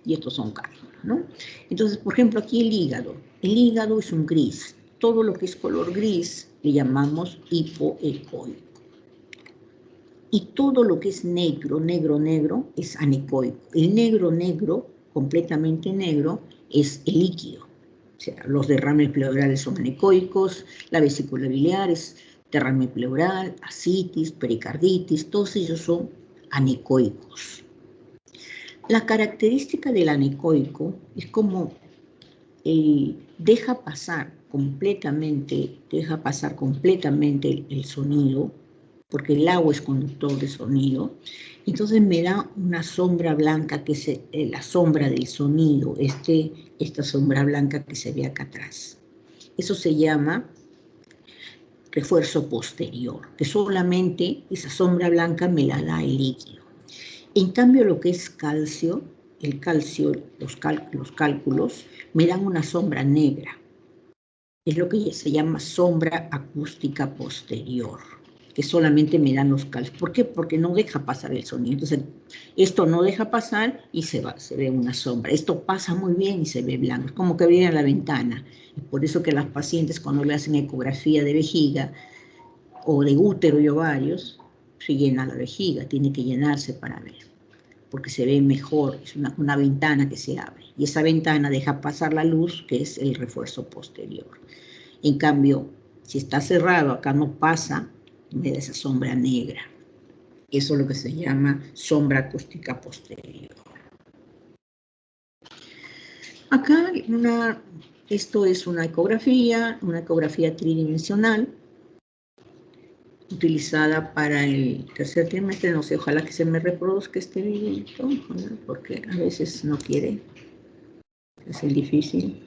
y estos son cálculos, ¿no? Entonces, por ejemplo, aquí el hígado es un gris. Todo lo que es color gris le llamamos hipoecoico. Y todo lo que es negro, negro, es anecoico. El negro, completamente negro, es el líquido. O sea, los derrames pleurales son anecoicos, la vesícula biliar es derrame pleural, ascitis, pericarditis, todos ellos son anecoicos. La característica del anecoico es como deja pasar completamente el sonido, porque el agua es conductor de sonido. Entonces me da una sombra blanca que es la sombra del sonido, esta sombra blanca que se ve acá atrás. Eso se llama refuerzo posterior, que solamente esa sombra blanca me la da el líquido. En cambio, lo que es calcio, los cálculos, me dan una sombra negra. Es lo que se llama sombra acústica posterior, que solamente me dan los cálculos. ¿Por qué? Porque no deja pasar el sonido. Entonces, esto no deja pasar y se ve una sombra. Esto pasa muy bien y se ve blanco. Es como que viene a la ventana. Es por eso que las pacientes, cuando le hacen ecografía de vejiga o de útero y ovarios, se llena la vejiga, tiene que llenarse para ver, porque se ve mejor, es una ventana que se abre. Y esa ventana deja pasar la luz, que es el refuerzo posterior. En cambio, si está cerrado, acá no pasa, me da esa sombra negra. Eso es lo que se llama sombra acústica posterior. Acá, esto es una ecografía tridimensional, utilizada para el tercer trimestre. No sé, ojalá que se me reproduzca este video, porque a veces no quiere. Es el difícil.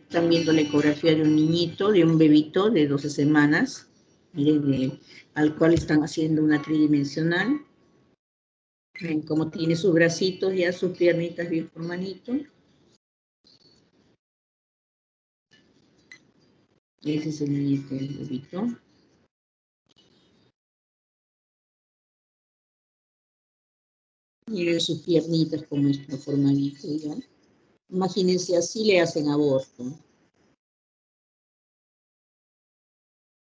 Están viendo la ecografía de un niñito, de un bebito de 12 semanas, miren, al cual están haciendo una tridimensional. Ven cómo tiene sus bracitos, ya sus piernitas bien formaditos. Ese es el niñito del bebito. Miren sus piernitas como está formadito, ¿ya? Imagínense, así le hacen aborto.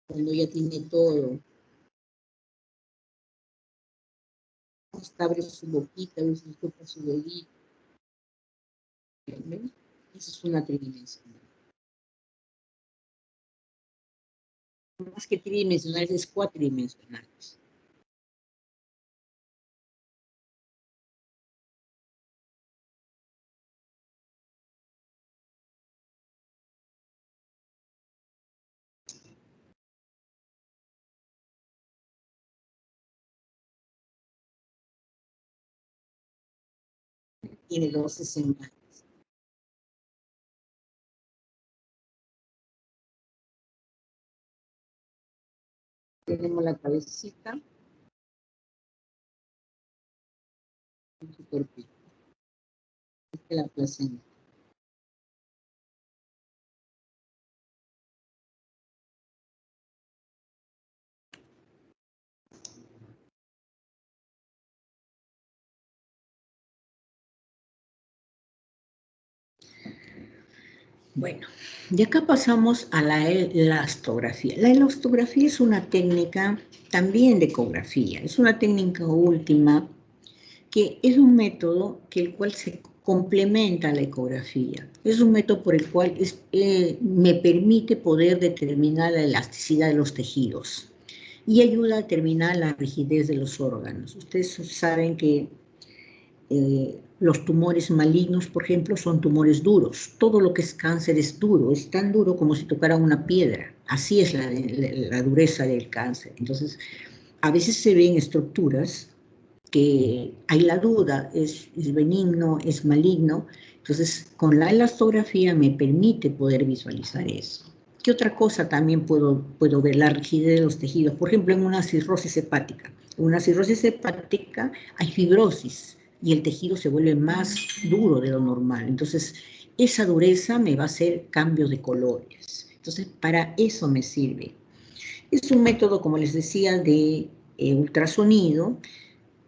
Cuando ya tiene todo. Hasta abre su boquita, abre su dedito. ¿Ven? Esa es una tridimensional. Más que tridimensionales, es cuatridimensionales. Tiene 12 semanas. Tenemos la cabecita. Y su cuerpito. Esta es la placenta. Bueno, de acá pasamos a la elastografía. La elastografía es una técnica también de ecografía. Es una técnica última que es un método el cual se complementa a la ecografía. Es un método por el cual me permite poder determinar la elasticidad de los tejidos y ayuda a determinar la rigidez de los órganos. Ustedes saben que los tumores malignos, por ejemplo, son tumores duros. Todo lo que es cáncer es duro, es tan duro como si tocara una piedra. Así es la dureza del cáncer. Entonces, a veces se ven estructuras que hay la duda, es benigno, es maligno. Entonces, con la elastografía me permite poder visualizar eso. ¿Qué otra cosa también puedo ver? La rigidez de los tejidos. Por ejemplo, en una cirrosis hepática. En una cirrosis hepática hay fibrosis y el tejido se vuelve más duro de lo normal. Entonces, esa dureza me va a hacer cambios de colores. Entonces, para eso me sirve. Es un método, como les decía, de ultrasonido.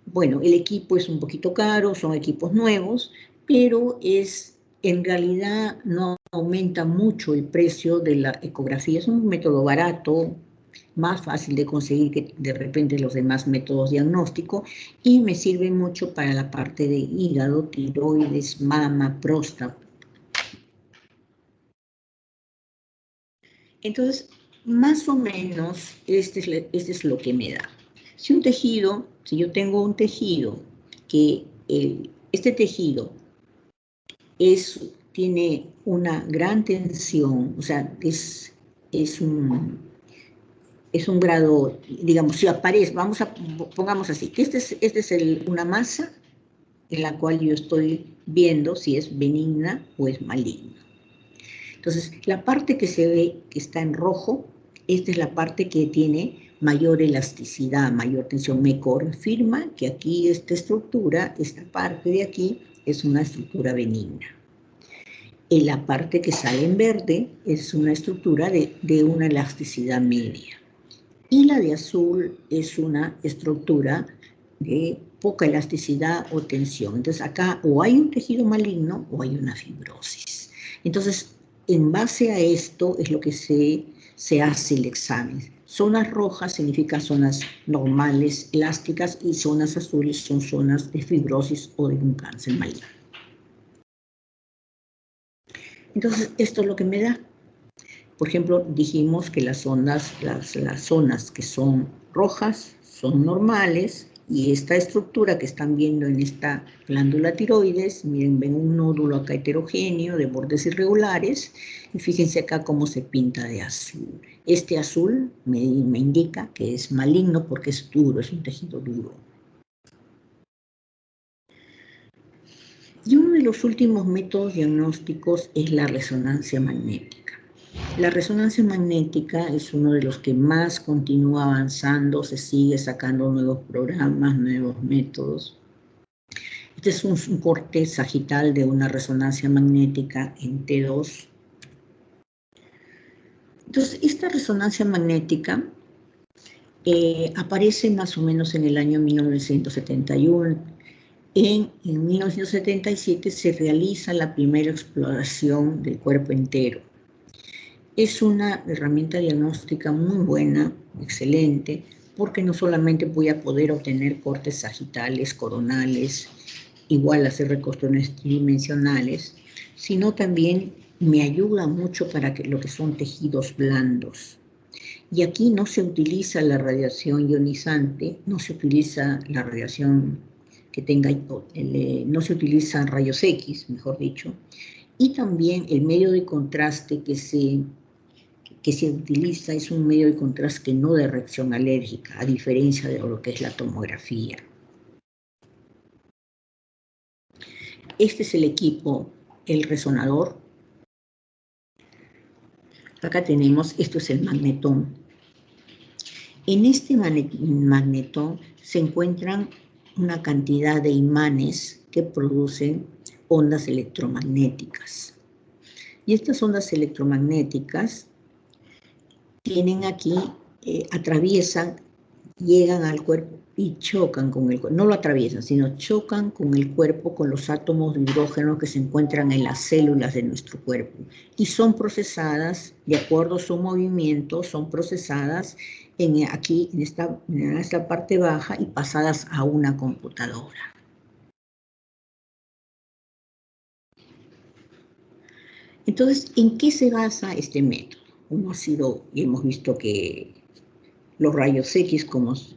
Bueno, el equipo es un poquito caro, son equipos nuevos, pero en realidad no aumenta mucho el precio de la ecografía. Es un método barato, más fácil de conseguir que de repente los demás métodos diagnósticos, y me sirve mucho para la parte de hígado, tiroides, mama, próstata. Entonces, más o menos, este es lo que me da. Si yo tengo un tejido, que este tejido tiene una gran tensión, o sea, es un grado, digamos, si aparece, pongamos así, que esta es una masa en la cual yo estoy viendo si es benigna o es maligna. Entonces, la parte que se ve que está en rojo, esta es la parte que tiene mayor elasticidad, mayor tensión. Me confirma que aquí esta estructura, esta parte de aquí, es una estructura benigna. En la parte que sale en verde es una estructura de una elasticidad media. Y la de azul es una estructura de poca elasticidad o tensión. Entonces acá o hay un tejido maligno o hay una fibrosis. Entonces, en base a esto es lo que se hace el examen. Zonas rojas significan zonas normales, elásticas, y zonas azules son zonas de fibrosis o de un cáncer maligno. Entonces, esto es lo que me da. Por ejemplo, dijimos que las zonas que son rojas son normales, y esta estructura que están viendo en esta glándula tiroides, miren, ven un nódulo acá heterogéneo de bordes irregulares, y fíjense acá cómo se pinta de azul. Este azul me indica que es maligno porque es duro, es un tejido duro. Y uno de los últimos métodos diagnósticos es la resonancia magnética. La resonancia magnética es uno de los que más continúa avanzando, se sigue sacando nuevos programas, nuevos métodos. Este es un corte sagital de una resonancia magnética en T2. Entonces, esta resonancia magnética aparece más o menos en el año 1971. En 1977 se realiza la primera exploración del cuerpo entero. Es una herramienta diagnóstica muy buena, excelente, porque no solamente voy a poder obtener cortes sagitales, coronales, igual hacer reconstrucciones tridimensionales, sino también me ayuda mucho para lo que son tejidos blandos. Y aquí no se utiliza la radiación ionizante, no se utiliza la radiación que tenga, no se utilizan rayos X, mejor dicho, y también el medio de contraste que se utiliza es un medio de contraste que no de reacción alérgica, a diferencia de lo que es la tomografía. Este es el equipo, el resonador. Acá tenemos, esto es el magnetón. En este magnetón se encuentran una cantidad de imanes que producen ondas electromagnéticas. Y estas ondas electromagnéticas tienen aquí, atraviesan, llegan al cuerpo y chocan con el cuerpo. No lo atraviesan, sino chocan con el cuerpo, con los átomos de hidrógeno que se encuentran en las células de nuestro cuerpo. Y son procesadas, de acuerdo a su movimiento, son procesadas aquí, en esta parte baja y pasadas a una computadora. Entonces, ¿en qué se basa este método? Hemos visto que los rayos X, cómo se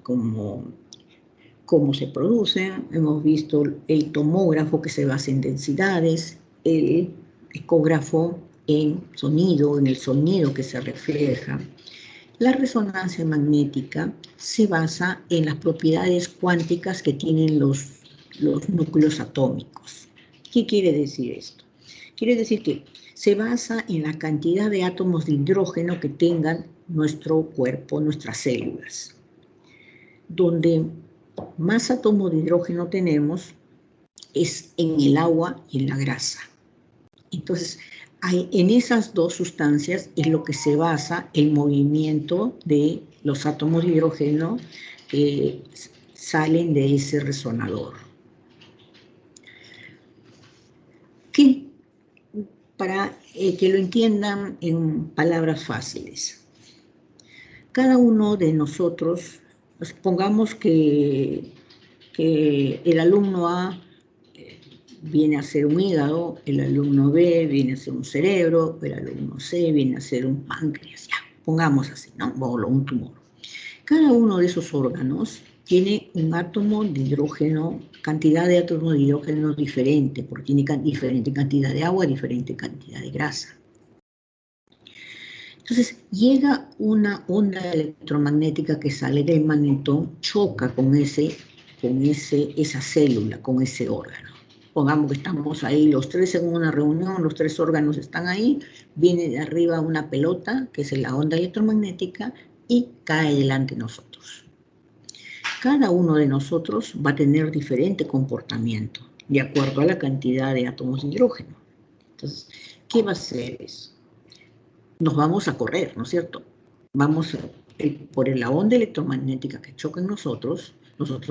producen, hemos visto el tomógrafo que se basa en densidades, el ecógrafo en sonido, en el sonido que se refleja. La resonancia magnética se basa en las propiedades cuánticas que tienen los núcleos atómicos. ¿Qué quiere decir esto? Quiere decir que se basa en la cantidad de átomos de hidrógeno que tengan nuestro cuerpo, nuestras células. Donde más átomos de hidrógeno tenemos es en el agua y en la grasa. Entonces, en esas dos sustancias es lo que se basa el movimiento de los átomos de hidrógeno que salen de ese resonador. Para que lo entiendan en palabras fáciles. Cada uno de nosotros, pongamos que el alumno A viene a ser un hígado, el alumno B viene a ser un cerebro, el alumno C viene a ser un páncreas, ya, pongamos así, ¿no? O un tumor. Cada uno de esos órganos tiene un átomo de hidrógeno, cantidad de átomos de hidrógeno diferente, porque tiene diferente cantidad de agua, diferente cantidad de grasa. Entonces, llega una onda electromagnética que sale del magnetón, choca con esa célula, con ese órgano. Pongamos que estamos ahí los tres en una reunión, los tres órganos están ahí, viene de arriba una pelota, que es la onda electromagnética, y cae delante de nosotros. Cada uno de nosotros va a tener diferente comportamiento, de acuerdo a la cantidad de átomos de hidrógeno. Entonces, ¿qué va a hacer eso? Nos vamos a correr, ¿no es cierto? Por la onda electromagnética que choca en nosotros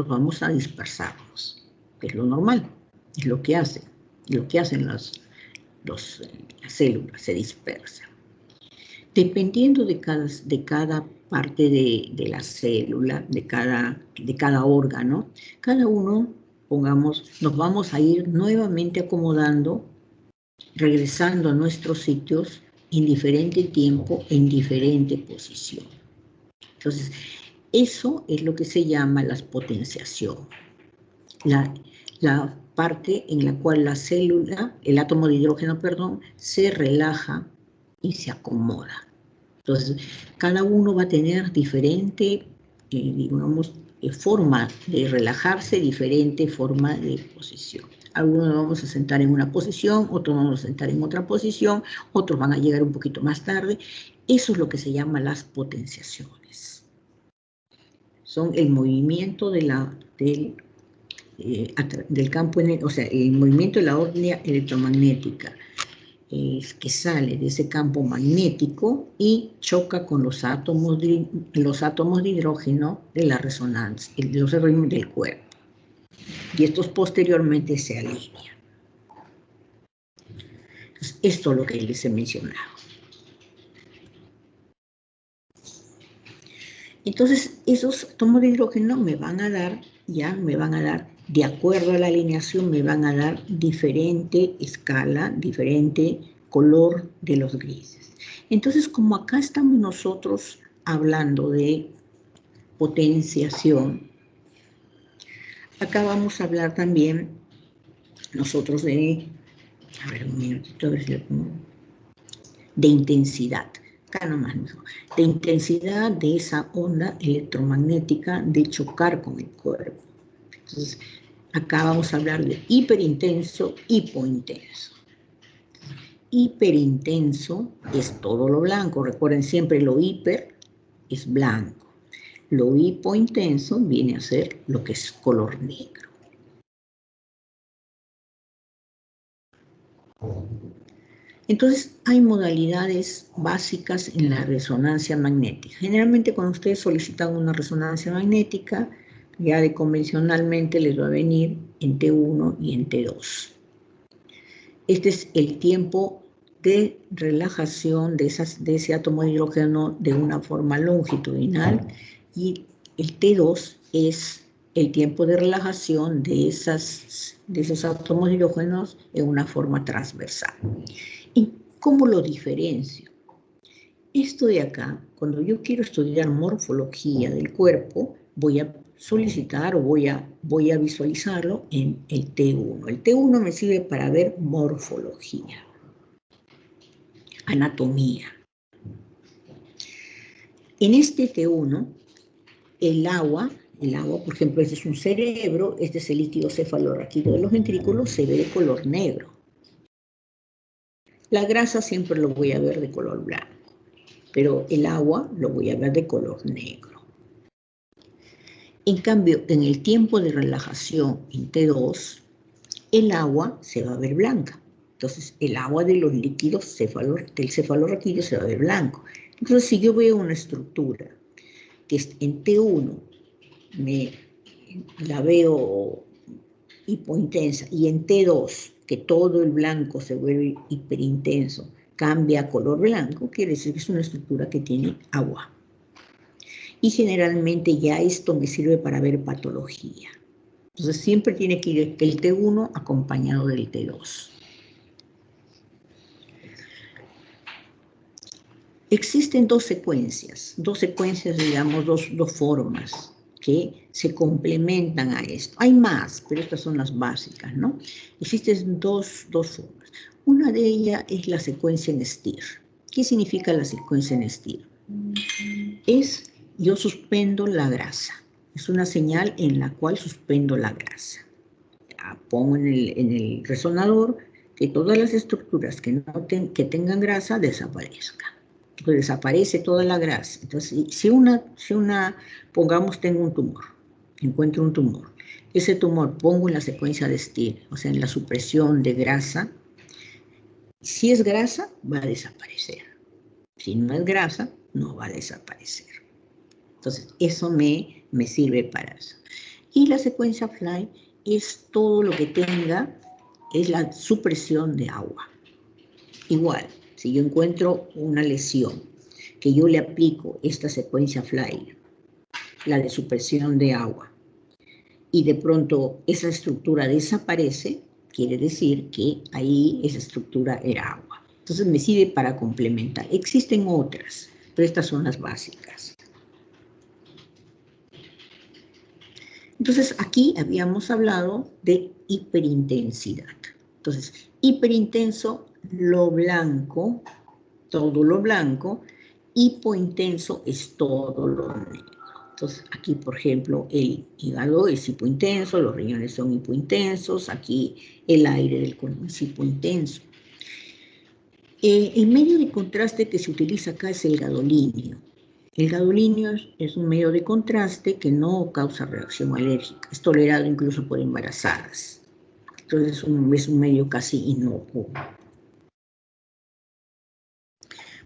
vamos a dispersarnos, que es lo normal, es lo que hacen las células, se dispersan. Dependiendo de cada parte de la célula, de cada órgano, cada uno, pongamos, nos vamos a ir nuevamente acomodando, regresando a nuestros sitios en diferente tiempo, en diferente posición. Entonces, eso es lo que se llama la potenciación. La parte en la cual la célula, el átomo de hidrógeno, se relaja y se acomoda. Entonces, cada uno va a tener diferente, forma de relajarse, diferente forma de posición. Algunos nos vamos a sentar en una posición, otros vamos a sentar en otra posición, otros van a llegar un poquito más tarde. Eso es lo que se llama las potenciaciones. Son el movimiento del campo, o sea, el movimiento de la onda electromagnética que sale de ese campo magnético y choca con los átomos de hidrógeno de la resonancia, los del cuerpo. Y estos posteriormente se alinean. Entonces, esto es lo que les he mencionado. Entonces, esos átomos de hidrógeno me van a dar, de acuerdo a la alineación, me van a dar diferente escala, diferente color de los grises. Entonces, como acá estamos nosotros hablando de potenciación, acá vamos a hablar también nosotros de, a ver un minutito, a ver si lo pongo, de intensidad. Acá nomás mejor, de intensidad de esa onda electromagnética de chocar con el cuerpo. Entonces, acá vamos a hablar de hiperintenso, hipointenso. Hiperintenso es todo lo blanco. Recuerden siempre, lo hiper es blanco. Lo hipointenso viene a ser lo que es color negro. Entonces, hay modalidades básicas en la resonancia magnética. Generalmente, cuando ustedes solicitan una resonancia magnética, ya de convencionalmente les va a venir en T1 y en T2. Este es el tiempo de relajación de ese átomo de hidrógeno de una forma longitudinal, y el T2 es el tiempo de relajación de esos átomos de hidrógeno en una forma transversal. ¿Y cómo lo diferencio? Esto de acá, cuando yo quiero estudiar morfología del cuerpo, voy a solicitar o voy a visualizarlo en el T1. El T1 me sirve para ver morfología, anatomía. En este T1, el agua, por ejemplo, este es un cerebro, este es el líquido cefalorraquídeo de los ventrículos, se ve de color negro. La grasa siempre lo voy a ver de color blanco, pero el agua lo voy a ver de color negro. En cambio, en el tiempo de relajación en T2, el agua se va a ver blanca. Entonces, el agua de los líquidos del cefalorraquídeo se va a ver blanco. Entonces, si yo veo una estructura que en T1 la veo hipointensa y en T2, que todo el blanco se vuelve hiperintenso, cambia a color blanco, quiere decir que es una estructura que tiene agua. Y generalmente ya esto me sirve para ver patología. Entonces siempre tiene que ir el T1 acompañado del T2. Existen dos secuencias, digamos, dos formas que se complementan a esto. Hay más, pero estas son las básicas, ¿no? Existen dos formas. Una de ellas es la secuencia en STIR. ¿Qué significa la secuencia en STIR? Yo suspendo la grasa. Es una señal en la cual suspendo la grasa. Pongo en el resonador que todas las estructuras que tengan grasa desaparezcan. Entonces desaparece toda la grasa. Entonces, pongamos, tengo un tumor, encuentro un tumor. Ese tumor pongo en la secuencia de STIR, o sea, en la supresión de grasa. Si es grasa, va a desaparecer. Si no es grasa, no va a desaparecer. Entonces, eso me sirve para eso. Y la secuencia FLY es todo lo que tenga, es la supresión de agua. Igual, si yo encuentro una lesión, que yo le aplico esta secuencia FLY, la de supresión de agua, y de pronto esa estructura desaparece, quiere decir que ahí esa estructura era agua. Entonces me sirve para complementar. Existen otras, pero estas son las básicas. Entonces aquí habíamos hablado de hiperintensidad. Entonces, hiperintenso, lo blanco, todo lo blanco, hipointenso es todo lo negro. Entonces, aquí, por ejemplo, el hígado es hipointenso, los riñones son hipointensos, aquí el aire del colon es hipointenso. El medio de contraste que se utiliza acá es el gadolínio. El gadolínio es un medio de contraste que no causa reacción alérgica, es tolerado incluso por embarazadas. Entonces es un medio casi inocuo.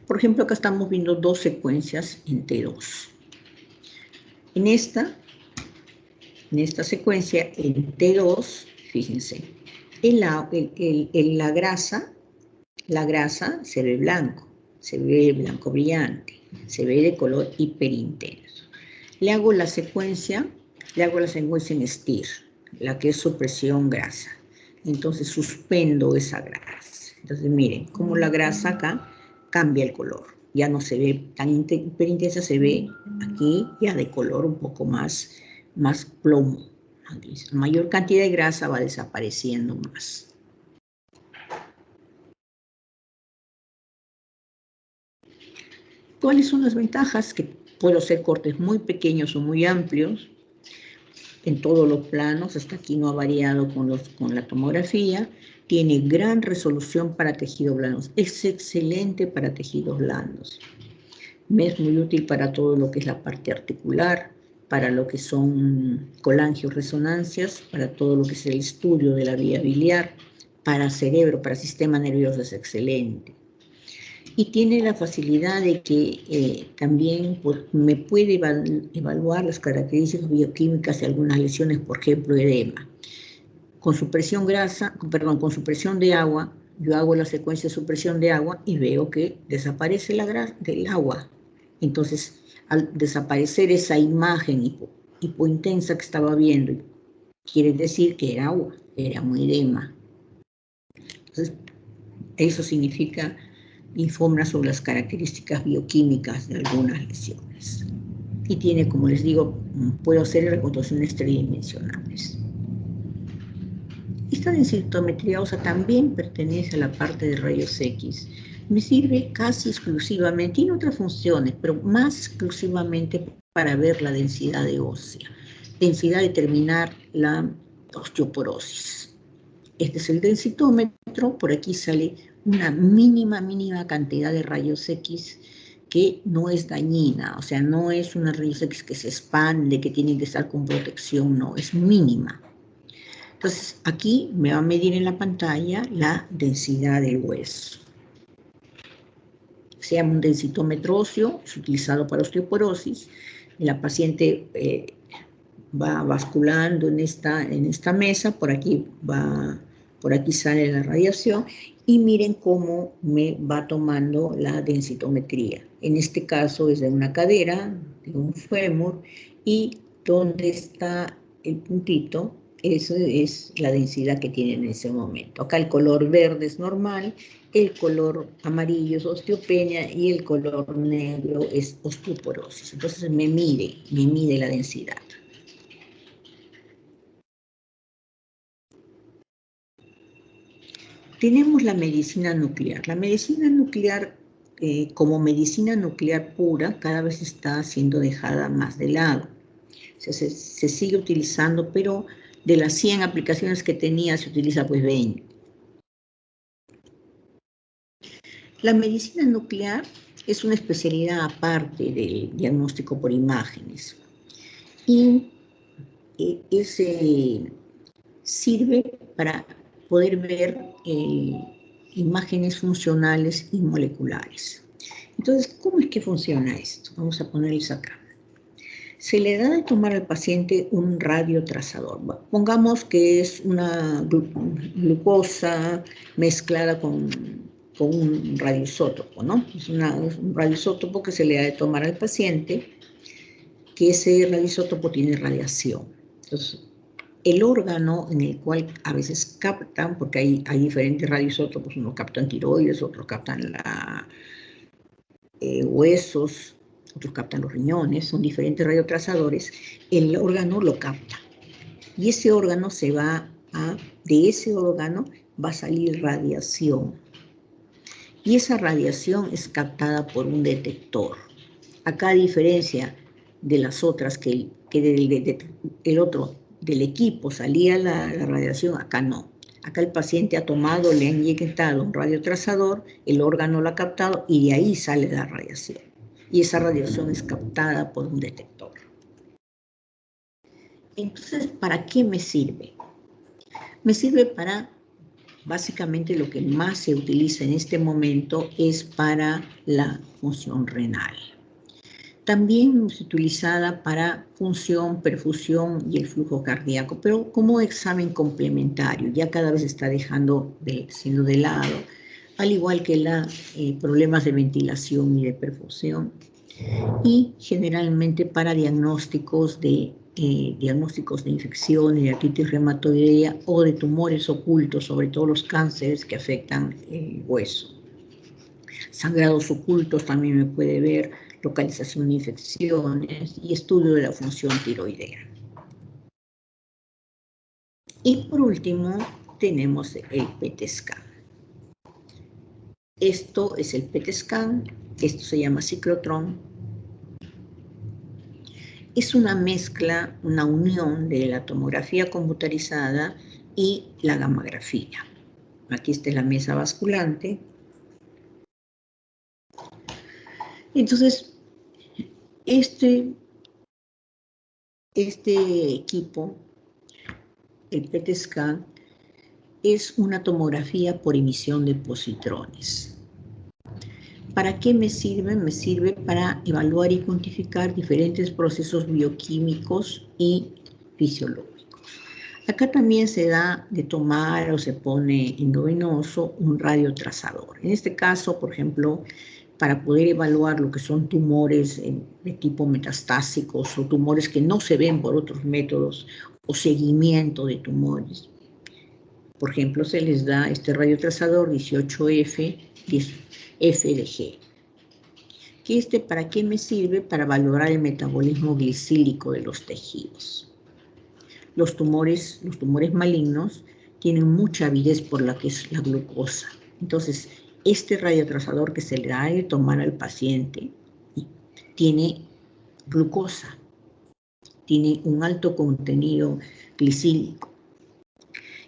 Por ejemplo, acá estamos viendo dos secuencias en T2. En esta secuencia, en T2, fíjense, la grasa se ve blanco brillante, se ve de color hiperintenso. Le hago la secuencia en STIR, la que es supresión grasa. Entonces suspendo esa grasa. Entonces miren cómo la grasa acá cambia el color. Ya no se ve tan hiperintensa, se ve aquí ya de color un poco más plomo. A mayor cantidad de grasa va desapareciendo más. ¿Cuáles son las ventajas? Que puedo hacer cortes muy pequeños o muy amplios en todos los planos. Hasta aquí no ha variado con la tomografía. Tiene gran resolución para tejidos blandos. Es excelente para tejidos blandos. Me es muy útil para todo lo que es la parte articular, para lo que son colangioresonancias, para todo lo que es el estudio de la vía biliar, para cerebro, para sistema nervioso es excelente. Y tiene la facilidad de que también me puede evaluar las características bioquímicas de algunas lesiones, por ejemplo, edema. Con supresión de agua, yo hago la secuencia de supresión de agua y veo que desaparece la grasa del agua. Entonces, al desaparecer esa imagen hipointensa que estaba viendo, quiere decir que era agua, era un edema. Entonces, eso significa informa sobre las características bioquímicas de algunas lesiones. Y tiene, como les digo, puedo hacer reconstrucciones tridimensionales. Esta densitometría ósea también pertenece a la parte de rayos X. Me sirve casi exclusivamente, tiene otras funciones, pero más exclusivamente para ver la densidad de ósea, densidad de determinar la osteoporosis. Este es el densitómetro, por aquí sale una mínima cantidad de rayos X que no es dañina, o sea, no es una rayos X que se expande, que tienen que estar con protección, no, es mínima. Entonces, aquí me va a medir en la pantalla la densidad del hueso. Se llama un densitómetro óseo, es utilizado para osteoporosis. La paciente va basculando en esta mesa, por aquí sale la radiación, y miren cómo me va tomando la densitometría. En este caso es de una cadera, de un fémur, y donde está el puntito, eso es la densidad que tiene en ese momento. Acá el color verde es normal, el color amarillo es osteopenia y el color negro es osteoporosis. Entonces me mide la densidad. Tenemos la medicina nuclear. La medicina nuclear, como medicina nuclear pura, cada vez está siendo dejada más de lado. O sea, se sigue utilizando, pero de las 100 aplicaciones que tenía, se utiliza pues 20. La medicina nuclear es una especialidad aparte del diagnóstico por imágenes. Y sirve para poder ver imágenes funcionales y moleculares. Entonces, ¿cómo es que funciona esto? Vamos a ponerles acá. Se le da de tomar al paciente un radiotrazador. Pongamos que es una glucosa mezclada con un radioisótopo, ¿no? Es un radioisótopo que se le da de tomar al paciente, que ese radioisótopo tiene radiación. Entonces, el órgano en el cual a veces captan, porque hay diferentes radioisótopos, unos captan tiroides, otros captan huesos, otros captan los riñones, son diferentes radiotrazadores, el órgano lo capta. Y ese órgano de ese órgano va a salir radiación. Y esa radiación es captada por un detector. Acá, a diferencia de las otras, que el otro del equipo salía la radiación, acá no. Acá el paciente ha tomado, le han inyectado un radiotrazador, el órgano lo ha captado y de ahí sale la radiación. Y esa radiación es captada por un detector. Entonces, ¿para qué me sirve? Me sirve para básicamente lo que más se utiliza en este momento es para la función renal. También es utilizada para función, perfusión y el flujo cardíaco, pero como examen complementario, ya cada vez está siendo de lado, al igual que los problemas de ventilación y de perfusión, y generalmente para diagnósticos de infección, de artritis reumatoidea o de tumores ocultos, sobre todo los cánceres que afectan el hueso. Sangrados ocultos también me puede ver, localización de infecciones y estudio de la función tiroidea. Y por último tenemos el PET scan. Esto es el PET scan, esto se llama ciclotrón. Es una mezcla, una unión de la tomografía computarizada y la gammagrafía. Aquí está la mesa basculante. Entonces, este equipo, el PET scan, es una tomografía por emisión de positrones. ¿Para qué me sirve? Me sirve para evaluar y cuantificar diferentes procesos bioquímicos y fisiológicos. Acá también se da de tomar o se pone endovenoso un radiotrazador. En este caso, por ejemplo, para poder evaluar lo que son tumores de tipo metastásicos o tumores que no se ven por otros métodos o seguimiento de tumores. Por ejemplo, se les da este radiotrazador 18F, 10F de G. ¿Para qué me sirve? Para valorar el metabolismo glicílico de los tejidos. Los tumores malignos tienen mucha avidez por la que es la glucosa. Entonces, este radiotrazador que se le da de tomar al paciente tiene glucosa, tiene un alto contenido glicílico.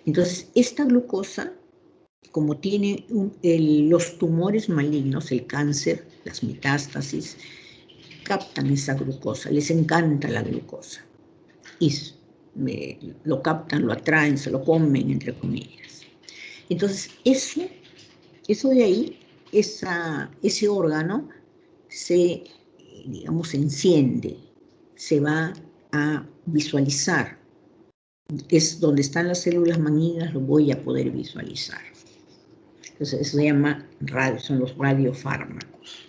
Entonces, esta glucosa, como tiene los tumores malignos, el cáncer, las metástasis, captan esa glucosa, les encanta la glucosa. Y lo captan, lo atraen, se lo comen, entre comillas. Entonces, eso de ahí, ese órgano se enciende, se va a visualizar. Es donde están las células malignas, lo voy a poder visualizar. Entonces, eso se llama son los radiofármacos.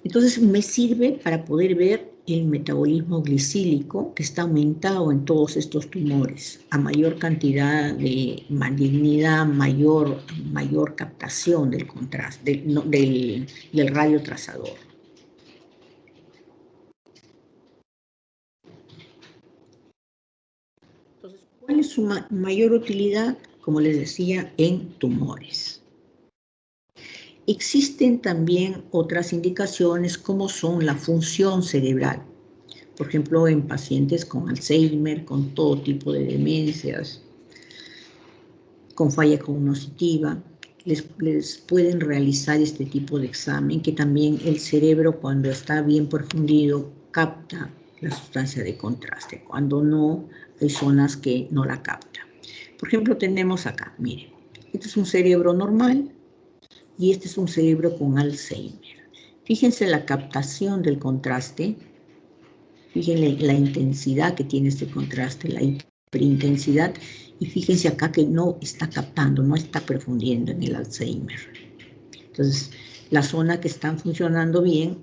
Entonces, me sirve para poder ver el metabolismo glicílico que está aumentado en todos estos tumores. A mayor cantidad de malignidad, mayor captación del contraste, del radiotrazador. Entonces, ¿cuál es su mayor utilidad? Como les decía, en tumores. Existen también otras indicaciones como son la función cerebral. Por ejemplo, en pacientes con Alzheimer, con todo tipo de demencias, con falla cognitiva, les pueden realizar este tipo de examen, que también el cerebro, cuando está bien profundido, capta la sustancia de contraste. Cuando no, hay zonas que no la captan. Por ejemplo, tenemos acá, miren, este es un cerebro normal y este es un cerebro con Alzheimer. Fíjense la captación del contraste. Fíjense la intensidad que tiene este contraste, la hiperintensidad, y fíjense acá que no está captando, no está profundiendo en el Alzheimer. Entonces, las zonas que están funcionando bien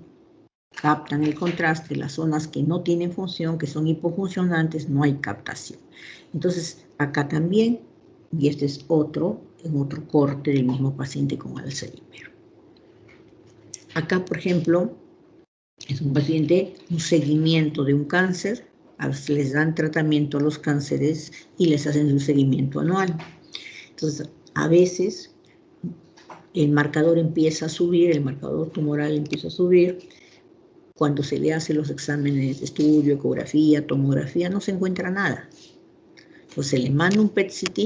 captan el contraste, las zonas que no tienen función, que son hipofuncionantes, no hay captación. Entonces, acá también, y este es en otro corte del mismo paciente con Alzheimer. Acá, por ejemplo, es un paciente, un seguimiento de un cáncer, les dan tratamiento a los cánceres y les hacen su seguimiento anual. Entonces, a veces el marcador empieza a subir, el marcador tumoral empieza a subir. Cuando se le hace los exámenes de estudio, ecografía, tomografía, no se encuentra nada. Entonces se le manda un PET-CT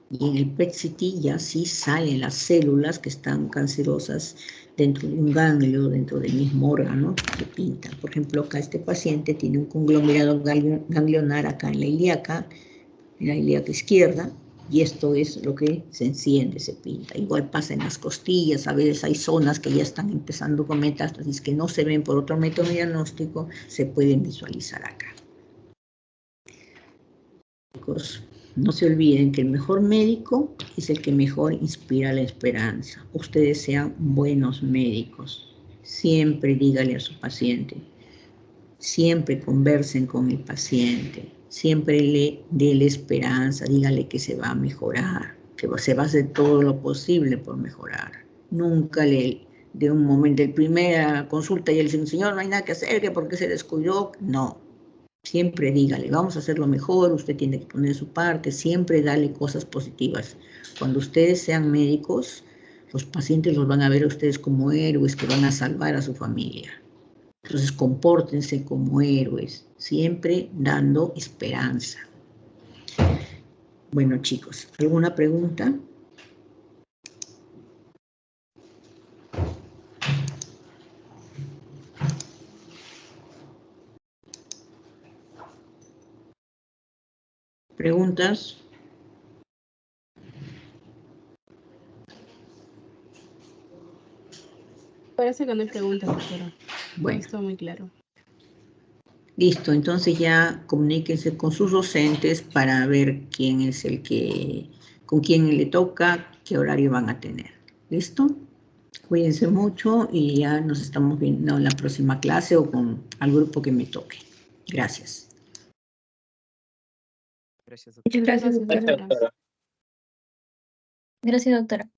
y en el PET-CT ya sí salen las células que están cancerosas dentro de un ganglio, dentro del mismo órgano, que pintan. Por ejemplo, acá este paciente tiene un conglomerado ganglionar acá en la ilíaca, en la ilíaca izquierda, y esto es lo que se enciende, se pinta. Igual pasa en las costillas, a veces hay zonas que ya están empezando con metástasis que no se ven por otro método diagnóstico, se pueden visualizar acá. Chicos, no se olviden que el mejor médico es el que mejor inspira la esperanza. Ustedes sean buenos médicos. Siempre dígale a su paciente, siempre conversen con el paciente, siempre le dé la esperanza, dígale que se va a mejorar, que se va a hacer todo lo posible por mejorar. Nunca le de un momento, de primera consulta y él dice, señor, no hay nada que hacer, que por qué se descuidó. No, siempre dígale, vamos a hacerlo mejor, usted tiene que poner su parte, siempre dale cosas positivas. Cuando ustedes sean médicos, los pacientes los van a ver a ustedes como héroes que van a salvar a su familia. Entonces, compórtense como héroes, siempre dando esperanza. Bueno, chicos, ¿alguna pregunta? ¿Preguntas? Parece que no hay preguntas, doctora. Bueno. Está muy claro. Listo, entonces ya comuníquense con sus docentes para ver quién es el que, con quién le toca, qué horario van a tener. ¿Listo? Cuídense mucho y ya nos estamos viendo en la próxima clase o con al grupo que me toque. Gracias. Gracias, doctora. Muchas gracias, doctora. Doctora. Gracias, doctora.